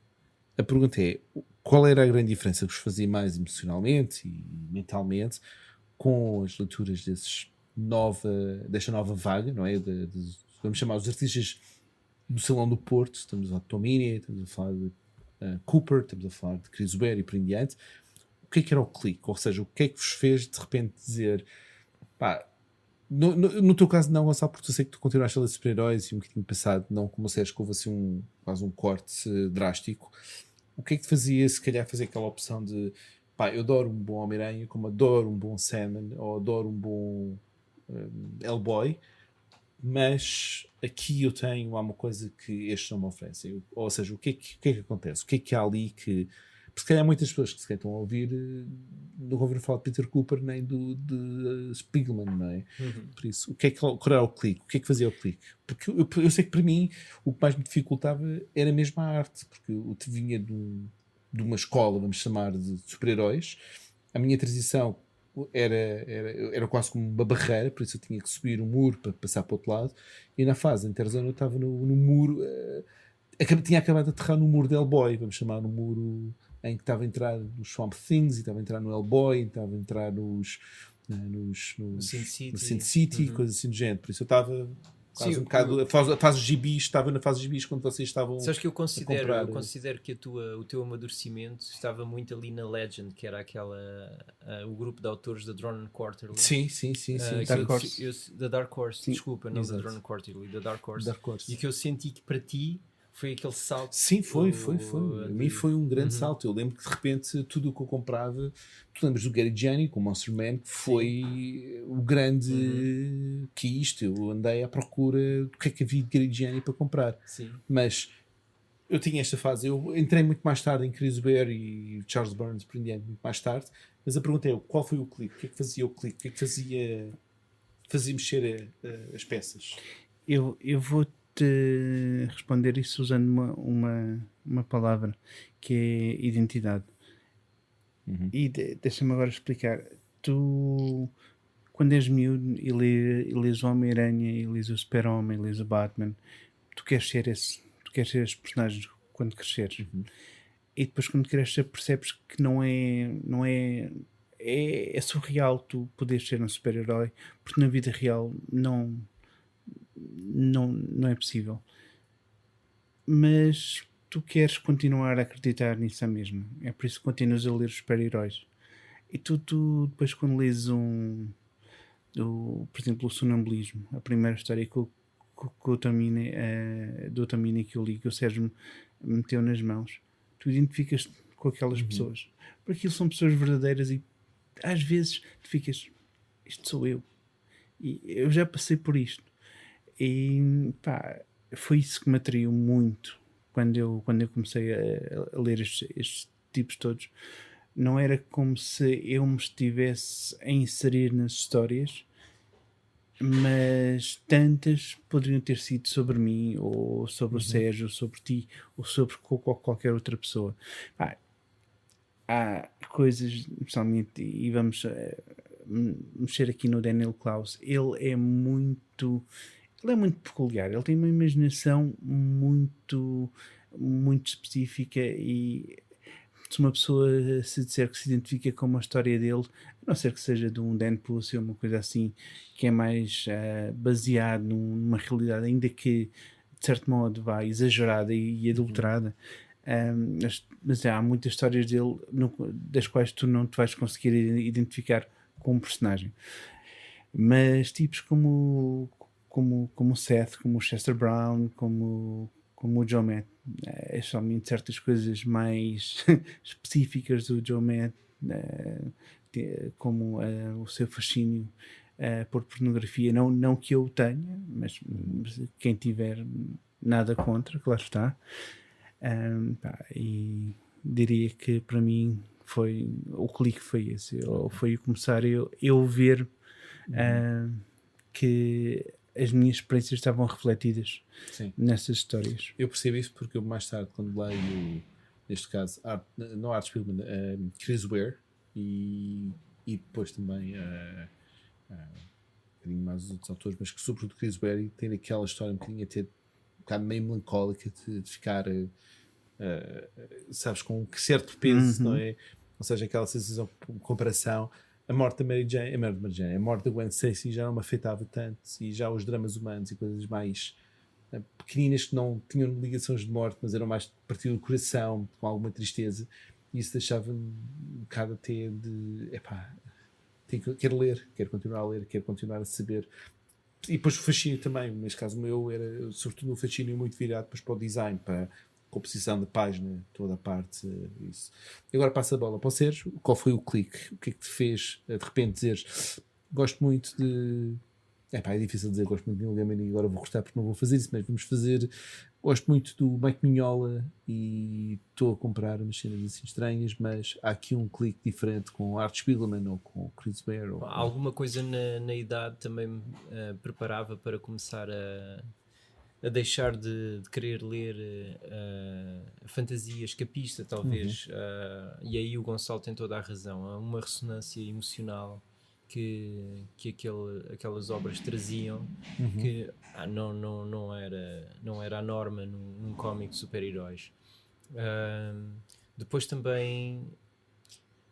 Speaker 3: a pergunta é: qual era a grande diferença que vos fazia mais emocionalmente e mentalmente com as leituras desta nova vaga, não é? Vamos chamar os artistas do Salão do Porto. Estamos a falar de Tomini, estamos a falar de Cooper, estamos a falar de Chris Ware e por em diante. O que é que era o clique? Ou seja, o que é que vos fez de repente dizer, pá, no teu caso não, Gonçalo, porque eu sei que tu continuaste a ler super-heróis e um bocadinho passado, não como a séries que houve assim quase um corte drástico. O que é que te fazia, se calhar, fazer aquela opção de, pá, eu adoro um bom Homem-Aranha, como adoro um bom Sandman, ou adoro um bom Hellboy, mas aqui há uma coisa que estes não me oferecem. Ou seja, o que é que acontece? O que é que há ali que... Porque se calhar muitas pessoas que se estão a ouvir não ouviram falar de Peter Cooper nem de Spiegelman, não é? Por isso, qual era o clique? O que é que fazia o clique? Porque eu sei que para mim o que mais me dificultava era mesmo a arte, porque eu vinha de uma escola, vamos chamar, de super-heróis. A minha transição era quase como uma barreira, por isso eu tinha que subir um muro para passar para o outro lado, e na fase de Interzona eu estava no muro, tinha acabado de aterrar no muro de Hellboy, vamos chamar, no muro em que estava a entrar nos Swamp Things, e estava a entrar no Hellboy, e estava a entrar nos né? no
Speaker 2: Sin City,
Speaker 3: no Sin City, coisas assim do género. Por isso eu estava quase um bocado. A fase de gibis, estava na fase de gibis quando vocês estavam.
Speaker 2: Sabes que eu
Speaker 3: a comprar.
Speaker 2: considero que o teu amadurecimento estava muito ali na Legend, que era o grupo de autores da Drawn Quarterly.
Speaker 3: Sim.
Speaker 4: Dark Horse.
Speaker 2: Da Dark Horse,
Speaker 4: Sim,
Speaker 2: desculpa, não
Speaker 3: exato.
Speaker 2: da Drawn Quarterly, da Dark Horse.
Speaker 3: Dark Horse.
Speaker 2: E que eu senti que para ti foi aquele salto.
Speaker 3: Sim, foi. A mim foi um grande salto. Eu lembro que de repente tudo o que eu comprava, tu lembras do Gary Gianni com Monster Man, que foi o grande que isto. Eu andei à procura do que é que havia de Gary Gianni para comprar.
Speaker 2: Sim.
Speaker 3: Mas eu tinha esta fase, eu entrei muito mais tarde em Chris Ware e Charles Burns, por diante, muito mais tarde. Mas a pergunta é: qual foi o clique? O que é que fazia o clique? O que é que fazia mexer as peças?
Speaker 4: Eu vou-te responder isso usando uma palavra que é identidade. E deixa-me agora explicar. Tu, quando és miúdo e lês o Homem-Aranha, e lês o Super-Homem, e lês o Batman, tu queres ser esses personagens quando cresceres. E depois quando cresces percebes que não é surreal tu poderes ser um super-herói, porque na vida real não é possível. Mas tu queres continuar a acreditar nisso mesmo. É por isso que continuas a ler os super-heróis. E tu depois quando lês por exemplo, o Sonambulismo, a primeira história que o Tamini, do Tamini que eu li, que o Sérgio me meteu nas mãos, tu identificas com aquelas pessoas. Porque aquilo são pessoas verdadeiras e às vezes tu ficas, isto sou eu. E eu já passei por isto. E pá, foi isso que me atraiu muito quando eu comecei a ler estes tipos todos. Não era como se eu me estivesse a inserir nas histórias, mas tantas poderiam ter sido sobre mim, ou sobre o Sérgio, ou sobre ti, ou sobre qualquer outra pessoa. Pá, há coisas, especialmente, e vamos mexer aqui no Daniel Klaus, ele é muito peculiar, ele tem uma imaginação muito específica, e se uma pessoa se disser que se identifica com uma história dele, a não ser que seja de um Dan Pussy ou uma coisa assim, que é mais baseado numa realidade, ainda que de certo modo vá exagerada e adulterada, mas há muitas histórias dele das quais tu não te vais conseguir identificar com um personagem. Mas tipos como o Seth, como o Chester Brown, como o Joe Matt, somente certas coisas mais específicas do Joe Matt, como o seu fascínio por pornografia, não que eu tenha, mas quem tiver nada contra, claro está. E diria que para mim o clique foi esse, ou foi começar eu ver que as minhas experiências estavam refletidas nessas histórias.
Speaker 3: Eu percebo isso porque eu mais tarde, quando leio, neste caso, não Art Spiegelman, Chris Ware, e depois também um bocadinho mais os outros autores, mas que sobretudo Chris Ware tem aquela história um bocado meio melancólica de ficar, sabes, com um certo peso, não é? Ou seja, aquela sensação de comparação. A morte da Mary Jane, a morte da Gwen Stacy já não me afetava tanto, e já os dramas humanos e coisas mais pequeninas que não tinham ligações de morte, mas eram mais de partir do coração, com alguma tristeza, e isso deixava-me um bocado até de quero ler, quero continuar a ler, quero continuar a saber. E depois o fascínio também, neste caso o meu era sobretudo um fascínio muito virado depois para o design, para a composição da página, toda a parte, isso. E agora passa a bola para o Sérgio. Qual foi o clique? O que é que te fez de repente dizeres gosto muito de... é difícil dizer gosto muito de Neil Gaiman e agora vou gostar porque não vou fazer isso, mas vamos fazer... Gosto muito do Mike Mignola e estou a comprar umas cenas assim estranhas, mas há aqui um clique diferente com Art Spiegelman ou com Chris Ware.
Speaker 2: Alguma coisa na idade também me preparava para começar a deixar de querer ler fantasia escapista, talvez. E aí o Gonçalo tem toda a razão. Há uma ressonância emocional que aquelas obras traziam, que não era a norma num cómic de super-heróis. Depois também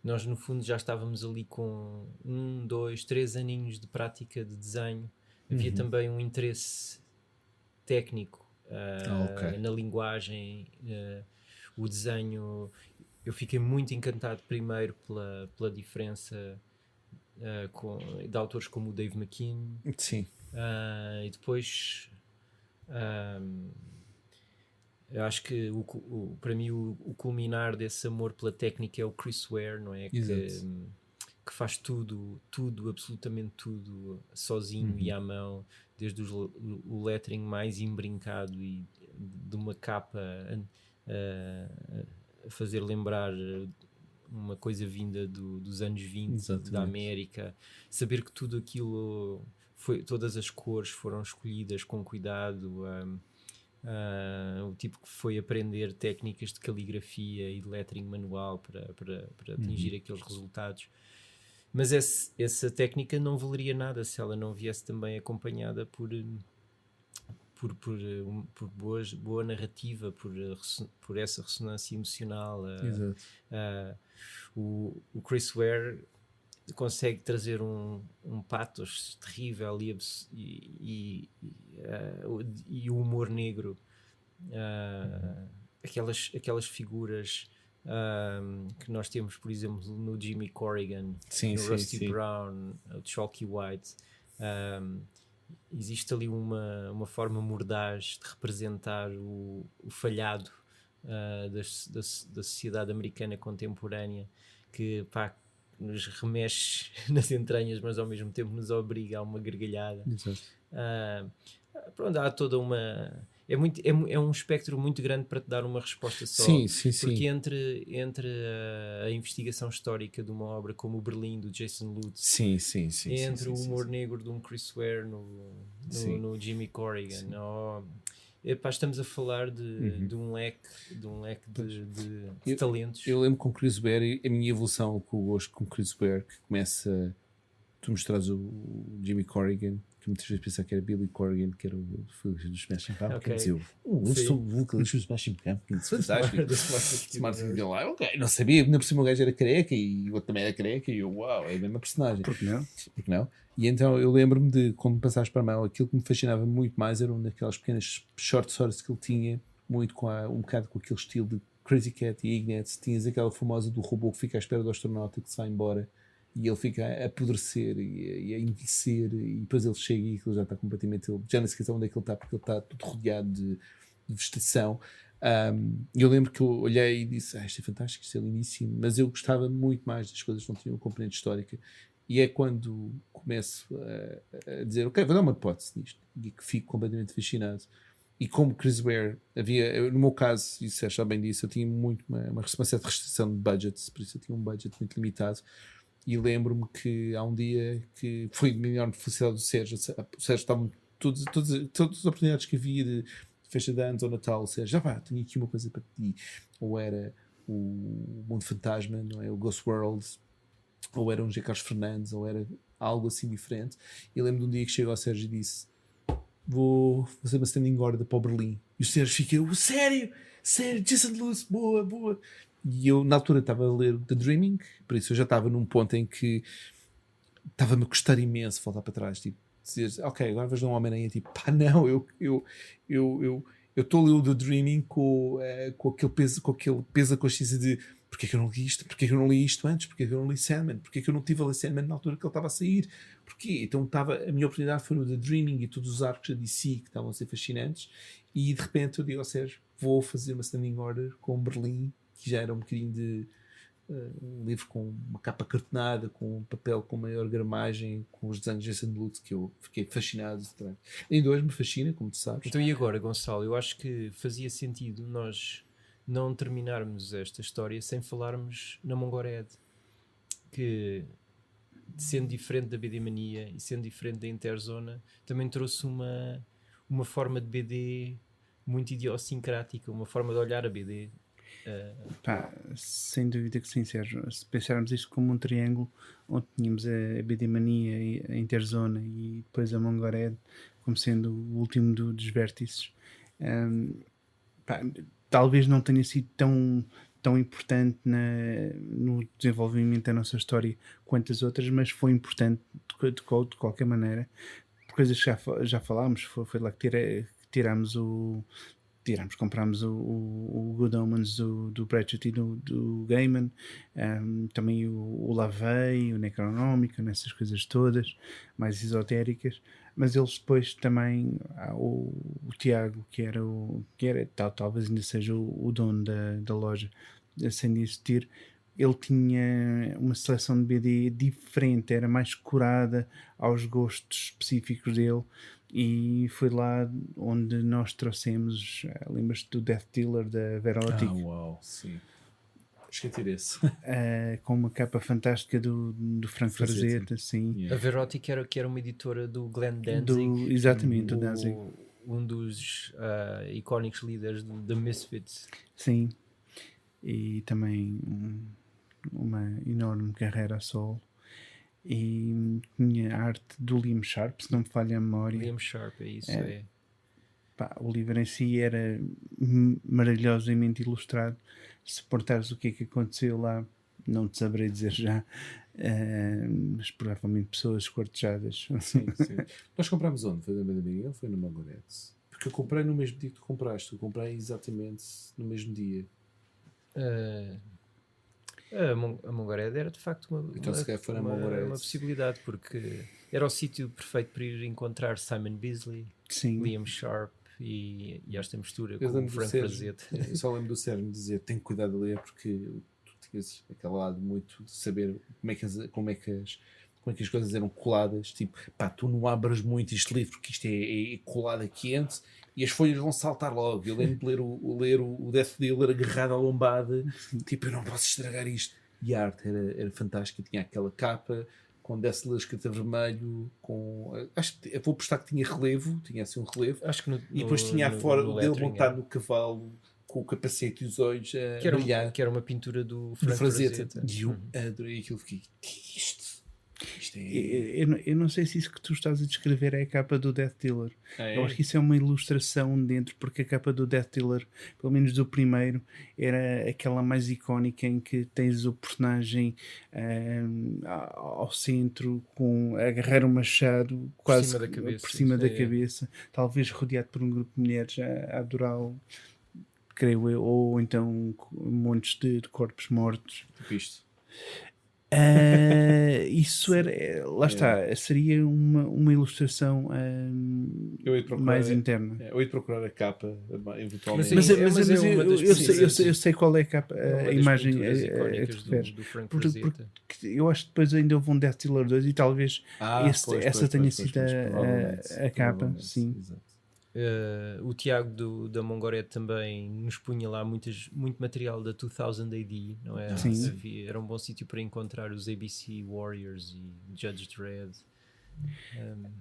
Speaker 2: nós no fundo já estávamos ali com 1, 2, 3 aninhos de prática de desenho. Havia também um interesse técnico na linguagem, o desenho. Eu fiquei muito encantado primeiro pela diferença de autores como o Dave McKean.
Speaker 3: Sim.
Speaker 2: E depois eu acho que para mim o culminar desse amor pela técnica é o Chris Ware, não é? Que faz tudo, absolutamente tudo sozinho e à mão, desde o lettering mais embrincado e de uma capa a fazer lembrar uma coisa vinda dos anos 20. Exatamente. Da América, saber que tudo aquilo todas as cores foram escolhidas com cuidado, o tipo que foi aprender técnicas de caligrafia e de lettering manual para atingir aqueles resultados. Mas essa técnica não valeria nada se ela não viesse também acompanhada por boa narrativa, por essa ressonância emocional. O Chris Ware consegue trazer um pathos terrível e o humor negro, aquelas figuras que nós temos, por exemplo, no Jimmy Corrigan, no Rusty Brown, o Chalky White. Existe ali uma forma mordaz de representar o falhado da sociedade americana contemporânea, que nos remexe nas entranhas, mas ao mesmo tempo nos obriga a uma gargalhada. Pronto, há toda uma... É um espectro muito grande para te dar uma resposta só. Porque entre a investigação histórica de uma obra como o Berlim, do Jason Lutz, entre o humor negro de um Chris Ware no Jimmy Corrigan, estamos a falar de um leque de talentos.
Speaker 3: Eu lembro com Chris Ware, a minha evolução com o gosto com Chris Ware, que começa... Tu mostrares o Jimmy Corrigan, que muitas vezes pensava que era Billy Corrigan, que era o vocalista do Smashing Pumpkins. Eu sou o vocalista do Smashing Pumpkins, fantástico. Smart lá, não sabia, ainda por cima o gajo era careca e o outro também era careca, e eu, uau, é a mesma personagem.
Speaker 4: Por que não?
Speaker 3: E então eu lembro-me de, quando passaste para a mão, aquilo que me fascinava muito mais era uma daquelas pequenas short stories que ele tinha, muito um bocado com aquele estilo de Crazy Cat e Ignatz. Tinhas aquela famosa do robô que fica à espera do astronauta que se vai embora. E ele fica a apodrecer e a envelhecer, e depois ele chega e aquilo já está completamente... já não sei onde é que ele está, porque ele está tudo rodeado de vegetação. Eu lembro que eu olhei e disse, isto é fantástico, isto é lindíssimo, mas eu gostava muito mais das coisas que não tinham uma componente histórica. E é quando começo a dizer, ok, vou dar uma hipótese nisto, e que fico completamente fascinado. E como Chris Ware, no meu caso, e Sérgio já bem disse, eu tinha muito uma certa restrição de budgets, por isso eu tinha um budget muito limitado. E lembro-me que há um dia que foi de melhor felicidade do Sérgio. O Sérgio estava todas as oportunidades que havia de festa de anos ou Natal. O Sérgio, tenho aqui uma coisa para ti. Ou era o Mundo Fantasma, não é? O Ghost World, ou era um G. Carlos Fernandes, ou era algo assim diferente. E lembro de um dia que chegou ao Sérgio e disse: vou fazer uma standing order para o Berlim. E o Sérgio fica: sério, Jason Lewis, boa. E eu, na altura, estava a ler The Dreaming, por isso eu já estava num ponto em que estava-me a custar imenso voltar para trás, tipo, dizer, ok, agora vejo um Homem-Aranha, tipo, não, eu estou a ler o The Dreaming com aquele peso da consciência de porque é que eu não li isto, porque é que eu não li isto antes, porque é que eu não li Sandman, porque é que eu não tive a ler Sandman na altura que ele estava a sair, porquê? Então a minha oportunidade foi no The Dreaming e todos os arcos da DC que estavam a ser fascinantes, e de repente eu digo ao Sérgio, vou fazer uma standing order com Berlim, que já era um bocadinho de um livro com uma capa cartonada, com um papel com maior gramagem, com os desenhos de Jason Lutz, que eu fiquei fascinado. Ainda hoje me fascina, como tu sabes.
Speaker 2: Então e agora, Gonçalo, eu acho que fazia sentido nós não terminarmos esta história sem falarmos na Mongored, que, sendo diferente da BD Mania e sendo diferente da Interzona, também trouxe uma forma de BD muito idiosincrática, uma forma de olhar a BD.
Speaker 4: Sem dúvida que sim, Sérgio. Se pensarmos isto como um triângulo onde tínhamos a BD Mania, a Interzona e depois a Mongored como sendo o último dos vértices, talvez não tenha sido tão importante no desenvolvimento da nossa história quanto as outras, mas foi importante de qualquer maneira, por coisas que já falámos. Foi lá que comprámos o Good Omens do Pratchett e do Gaiman, também o Lavey, o Necronômico, essas coisas todas mais esotéricas. Mas eles depois também, o Tiago, que era talvez ainda seja o dono da loja, sem existir, ele tinha uma seleção de BD diferente, era mais curada aos gostos específicos dele, e foi lá onde nós trouxemos, lembras-te do Death Dealer da Verotic?
Speaker 3: Uau, sim. Esqueci desse.
Speaker 4: Com uma capa fantástica do Frank Frazetta, sim.
Speaker 2: Yeah. A Verotic que era uma editora do Glenn Danzig.
Speaker 4: Exatamente, do Danzig.
Speaker 2: Um dos icónicos líderes do The Misfits.
Speaker 4: Sim. E também uma enorme carreira a solo. E tinha arte do Liam Sharp, se não me falha a memória.
Speaker 2: Liam Sharp, é isso.
Speaker 4: O livro em si era maravilhosamente ilustrado. Se portares o que é que aconteceu lá, não te saberei dizer já, mas provavelmente pessoas esquartejadas.
Speaker 3: Sim. Nós comprámos onde? Foi da Madeirinha ou foi no Mangoretes? Porque eu comprei no mesmo dia que tu compraste. Eu comprei exatamente no mesmo dia.
Speaker 2: A Mongorede era de facto uma possibilidade, porque era o sítio perfeito para ir encontrar Simon Bisley,
Speaker 4: sim.
Speaker 2: Liam Sharp e esta mistura com o Frank Frazetta.
Speaker 3: Eu só lembro do Sérgio dizer: tem cuidado de ler, porque tu tinhas aquele lado muito de saber como é que as coisas eram coladas. Tipo, tu não abras muito este livro, porque isto é colado a quente e as folhas vão saltar logo. Eu lembro de ler o Death Dealer agarrado à lombada, tipo, eu não posso estragar isto. E a arte era fantástica, tinha aquela capa com Death Dealer escrita vermelho, eu vou apostar que tinha relevo, tinha assim um relevo,
Speaker 2: acho que
Speaker 3: e depois tinha fora dele montado no cavalo com o capacete e os olhos a brilhar.
Speaker 2: Que era uma pintura do Frank Frazetta.
Speaker 3: E eu adorei aquilo, fiquei, isto
Speaker 4: Eu não sei se isso que tu estás a descrever é a capa do Death Dealer. Eu acho que isso é uma ilustração dentro, porque a capa do Death Dealer, pelo menos do primeiro, era aquela mais icónica em que tens o personagem ao centro, a agarrar um machado quase por cima da cabeça, talvez rodeado por um grupo de mulheres a adorá-lo, creio eu, ou então montes de corpos mortos.
Speaker 3: Tipo isto.
Speaker 4: Isso era, lá está, seria uma ilustração mais interna.
Speaker 3: Eu ia procurar a capa eventualmente.
Speaker 4: Mas eu sei qual é a capa, a imagem
Speaker 2: do Frank Frazetta.
Speaker 4: Porque eu acho que depois ainda houve um Death Dealer 2 e talvez essa tenha sido a capa. Sim.
Speaker 3: Exato.
Speaker 2: O Tiago da Mongorete também nos punha lá muito material da 2000 AD, não é?
Speaker 4: Sim.
Speaker 2: Era um bom sítio para encontrar os ABC Warriors e Judge Dredd.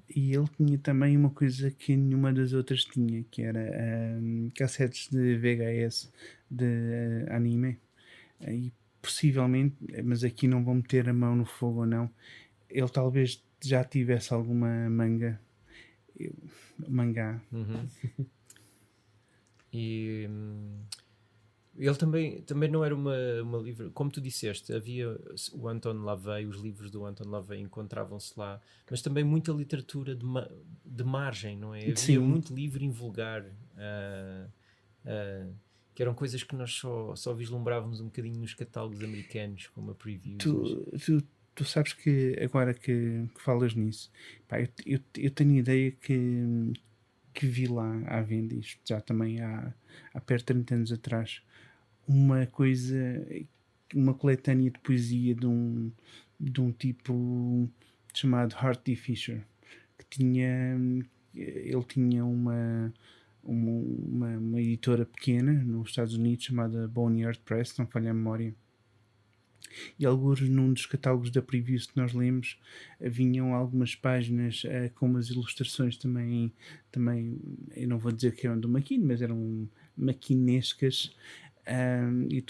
Speaker 4: E ele tinha também uma coisa que nenhuma das outras tinha, que era cassetes de VHS de anime. E possivelmente, mas aqui não vou meter a mão no fogo ou não, ele talvez já tivesse alguma mangá.
Speaker 2: E ele também não era uma livro, como tu disseste, havia o Anton LaVey, os livros do Anton LaVey encontravam-se lá, mas também muita literatura de margem, não é? Havia muito livro invulgar, que eram coisas que nós só vislumbrávamos um bocadinho nos catálogos americanos, como a preview.
Speaker 4: Tu sabes que agora que falas nisso, eu tenho ideia que vi lá à venda, isto já também há perto de 30 anos atrás, uma coletânea de poesia de um tipo chamado Hartley Fisher, que ele tinha uma editora pequena nos Estados Unidos chamada Boneyard Press, não falha a memória. E alguns num dos catálogos da Preview que nós lemos vinham algumas páginas com umas ilustrações também eu não vou dizer que eram do Maquin, mas eram maquinescas, e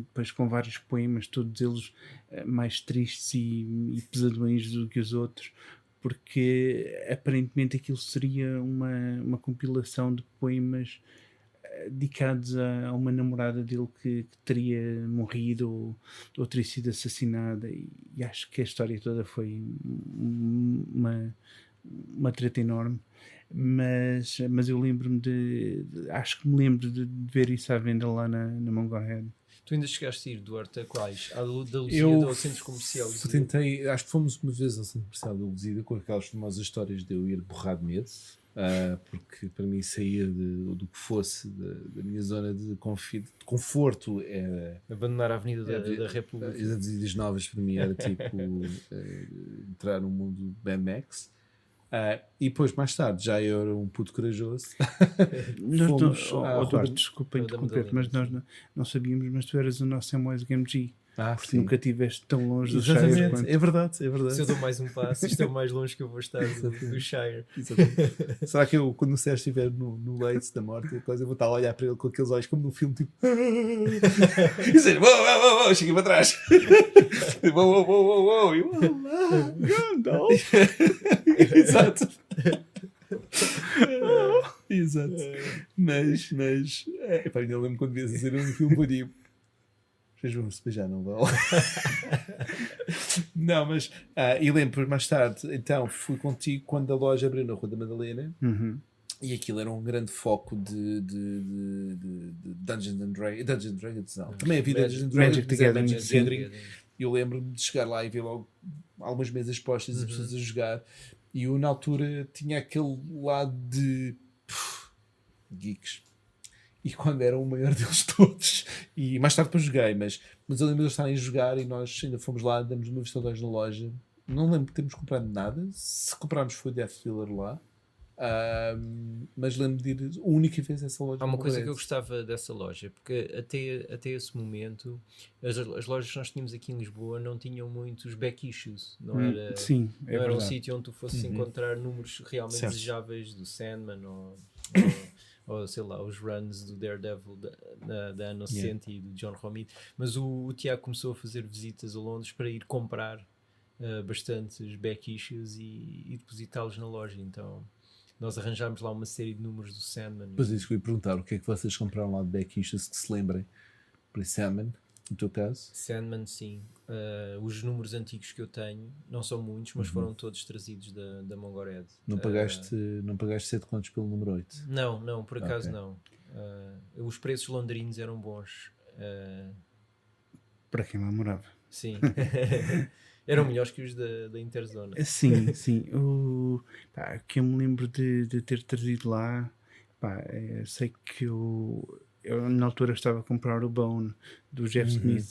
Speaker 4: depois com vários poemas, todos eles mais tristes e pesadões do que os outros, porque aparentemente aquilo seria uma compilação de poemas dedicados a uma namorada dele que teria morrido ou teria sido assassinada, e acho que a história toda foi uma treta enorme. Mas eu lembro-me acho que me lembro de ver isso à venda lá na Mongolhead.
Speaker 2: Tu ainda chegaste a ir, Duarte, a quais? Da Lusíada
Speaker 3: Eu
Speaker 2: ao centro comercial?
Speaker 3: tentei, acho que fomos uma vez ao centro comercial da Lusíada com aquelas famosas histórias de eu ir borrar de medo, porque para mim sair do que fosse da minha zona de conforto era
Speaker 2: Abandonar a Avenida da República.
Speaker 3: As Avenidas Novas para mim era tipo entrar no mundo Mad Max. E depois, mais tarde, já eu era um puto corajoso.
Speaker 4: Duarte, desculpa interromper, mas nós não sabíamos, mas tu eras o nosso Samwise Gamgee. Porque nunca estiveste tão longe do Shire.
Speaker 3: Exatamente, é verdade.
Speaker 2: Se eu dou mais um passo, isto é o mais longe que eu vou estar do Shire.
Speaker 3: Exatamente. Será que eu, quando o Sérgio estiver no leito da morte, eu vou estar a olhar para ele com aqueles olhos como no filme, tipo e dizer, uou, cheguei para trás. Uou, Gandalf. Exato. Exato. Mas ainda lembro quando vias a dizer um filme bonito. Vocês vão se beijar, não vão? Não, mas e lembro mais tarde, então fui contigo quando a loja abriu na Rua da Madalena. E aquilo era um grande foco de Dungeons and Dragons, não. Também havia Dungeons and Dragons,
Speaker 4: Magic the
Speaker 3: Gathering. Eu lembro-me de chegar lá e ver logo algumas mesas postas e pessoas a jogar, e eu na altura tinha aquele lado de geeks, e quando era o maior deles todos, e mais tarde depois joguei, mas eu lembro de estarem a jogar e nós ainda fomos lá, damos uma vista de olhos na loja, não lembro de termos comprado nada, se comprarmos foi Death Dealer lá. Mas lembro de ir a única vez a essa loja.
Speaker 2: Há uma coisa que eu gostava dessa loja, porque até esse momento as lojas que nós tínhamos aqui em Lisboa não tinham muitos back issues, não era,
Speaker 4: sim,
Speaker 2: não era um sítio onde tu fosses encontrar números realmente desejáveis do Sandman ou sei lá, os runs do Daredevil da Innocent e do John Romita. Mas o Tiago começou a fazer visitas a Londres para ir comprar bastantes back issues e depositá-los na loja. Então nós arranjámos lá uma série de números do Sandman.
Speaker 3: Pois é, isso que eu ia perguntar, o que é que vocês compraram lá de back issues que se lembrem? Para Sandman, no teu caso?
Speaker 2: Sandman, sim. Os números antigos que eu tenho não são muitos, mas foram todos trazidos da Mongolhead.
Speaker 3: Não pagaste 7 contos pelo número 8?
Speaker 2: Não, por acaso não. Os preços londrinos eram bons.
Speaker 4: Para quem lá morava.
Speaker 2: Sim. Eram melhores que os da Interzona.
Speaker 4: Sim. Que eu me lembro de ter trazido lá. Sei que eu na altura estava a comprar o Bone do Jeff Smith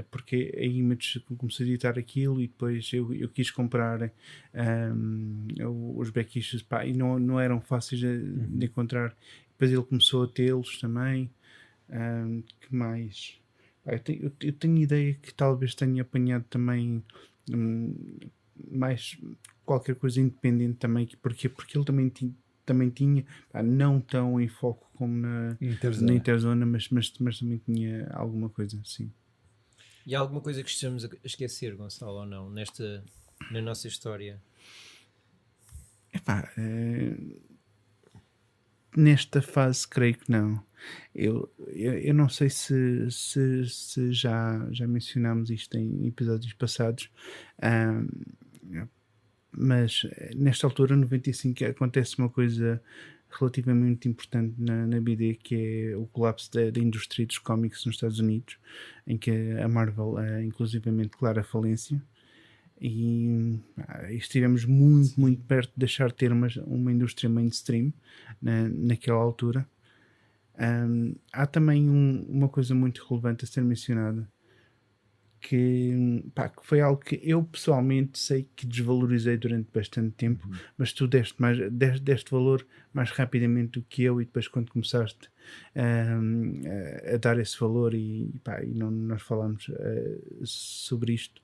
Speaker 4: porque a Image começou a editar aquilo, e depois eu quis comprar os back issues, e não eram fáceis de encontrar. Depois ele começou a tê-los também. Que mais? Eu tenho ideia que talvez tenha apanhado também mais qualquer coisa independente também, porque ele também tinha, não tão em foco como na Interzona, mas também tinha alguma coisa assim.
Speaker 2: E há alguma coisa que estejamos a esquecer, Gonçalo, ou não, na nossa história?
Speaker 4: Nesta fase creio que não. Eu não sei se já mencionámos isto em episódios passados, mas nesta altura, 95, acontece uma coisa relativamente importante na BD, que é o colapso da indústria dos cómics nos Estados Unidos, em que a Marvel inclusivamente declara falência, e estivemos muito perto de deixar de ter uma indústria mainstream naquela altura. Há também uma coisa muito relevante a ser mencionada, que foi algo que eu pessoalmente sei que desvalorizei durante bastante tempo, mas tu deste valor mais rapidamente do que eu, e depois quando começaste a dar esse valor e nós falámos sobre isto,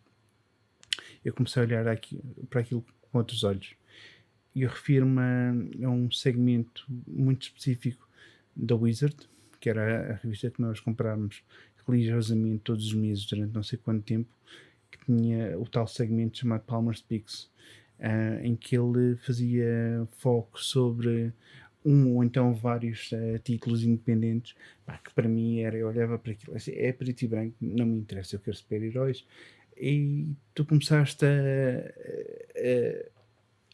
Speaker 4: eu comecei a olhar para aquilo com outros olhos. E eu refiro-me a um segmento muito específico da Wizard, que era a revista que nós comprávamos religiosamente todos os meses durante não sei quanto tempo, que tinha o tal segmento chamado Palmer's Picks, em que ele fazia foco sobre um ou então vários títulos independentes, que para mim eu olhava para aquilo, assim, é preto e branco, não me interessa, eu quero super-heróis. E tu começaste a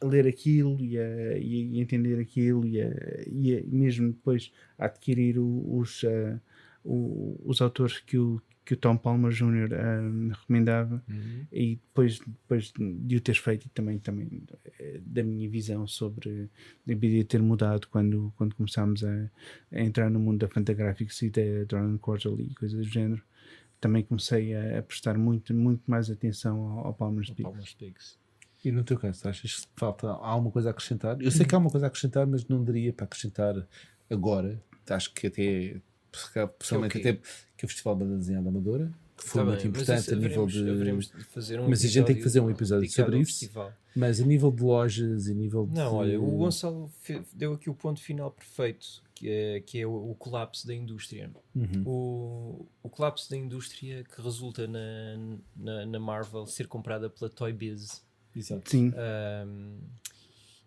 Speaker 4: ler aquilo e a entender aquilo e mesmo depois a adquirir os autores que o Tom Palmer Jr. Recomendava. E depois de o teres feito, e também da minha visão sobre deveria ter mudado quando começámos a entrar no mundo da Fantagraphics e da Dragon Cordial e coisas do género, também comecei a prestar muito mais atenção ao Palmer Speaks.
Speaker 3: E no teu caso, achas que há alguma coisa a acrescentar? Eu sei que há uma coisa a acrescentar, mas não daria para acrescentar agora. Acho que até, pessoalmente, até que o Festival da Desenhada Amadora, que foi muito importante a nível de... Mas a gente tem que fazer um episódio sobre isso. Festival. Mas a nível de lojas e nível de...
Speaker 2: Não, olha, o Gonçalo deu aqui o ponto final perfeito, que é o colapso da indústria. O colapso da indústria que resulta na Marvel ser comprada pela Toy Biz.
Speaker 3: Exato.
Speaker 4: Sim.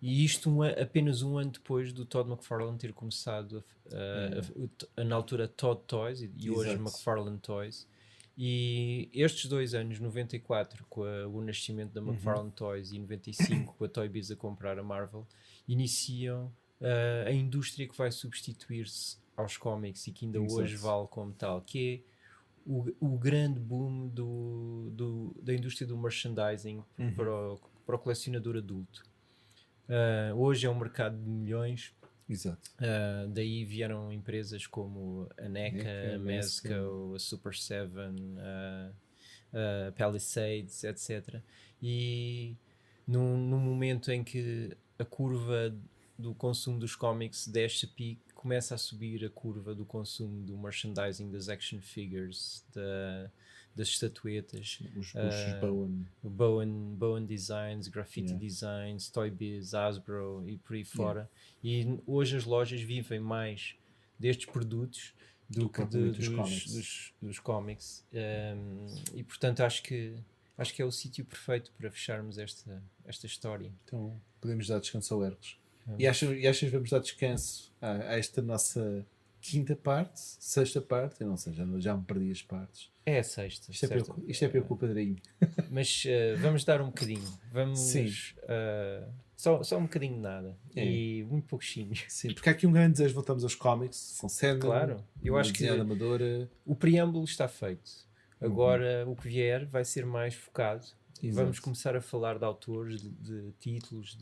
Speaker 2: E isto apenas um ano depois do Todd McFarlane ter começado na altura Todd Toys e hoje McFarlane Toys. E estes 2 anos, 94 com o nascimento da McFarlane Toys e 95 com a Toy Biz a comprar a Marvel, iniciam a indústria que vai substituir-se aos cómics e que ainda hoje vale como tal, que é o grande boom da indústria do merchandising para o colecionador adulto. Hoje é um mercado de milhões.
Speaker 3: Exato.
Speaker 2: Daí vieram empresas como a NECA, a Mezco, a Super 7, a Palisades, etc. E num momento em que a curva do consumo dos cómics desce a pique, começa a subir a curva do consumo do merchandising, das action figures, das estatuetas,
Speaker 3: os
Speaker 2: Bowen Designs, Graffiti Designs, Toy Biz, Hasbro e por aí fora. E hoje as lojas vivem mais destes produtos do que dos cómics. E portanto acho que é o sítio perfeito para fecharmos esta história.
Speaker 3: Então podemos dar descanso ao Hércules. E achas que vamos dar descanso a esta nossa quinta parte, sexta parte? Eu não sei, já me perdi as partes.
Speaker 2: É a sexta.
Speaker 3: Isto é pelo padrinho.
Speaker 2: Mas vamos dar um bocadinho. Vamos só um bocadinho de nada. E muito pouquinho.
Speaker 3: Sim, porque há aqui um grande desejo. Voltamos aos cómics, com Sandman,
Speaker 2: claro. Eu acho que
Speaker 3: amadora.
Speaker 2: O preâmbulo está feito. Agora o que vier vai ser mais focado. Vamos começar a falar de autores, de títulos,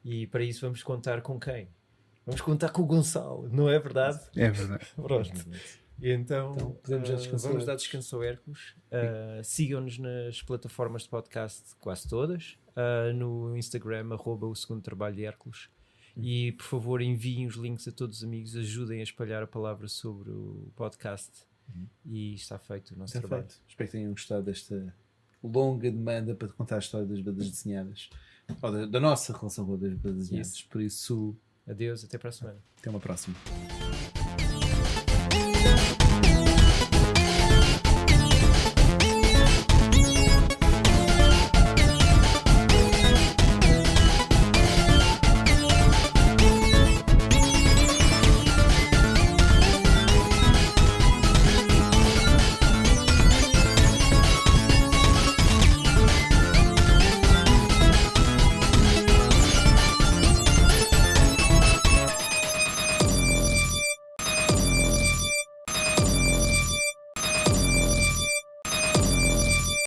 Speaker 2: e para isso vamos contar com quem? Vamos contar com o Gonçalo, não é verdade?
Speaker 4: É verdade.
Speaker 2: Pronto. E então
Speaker 3: vamos
Speaker 2: dar descanso ao Hércules. Sigam-nos nas plataformas de podcast, quase todas. No Instagram, @o segundo trabalho de Hércules. E por favor enviem os links a todos os amigos, ajudem a espalhar a palavra sobre o podcast. E está feito o nosso trabalho.
Speaker 3: Espero que tenham gostado desta longa demanda para contar a história das bandas desenhadas, ou da nossa relação com as bandas desenhadas. Por isso,
Speaker 2: adeus, até para a semana.
Speaker 3: Até uma próxima.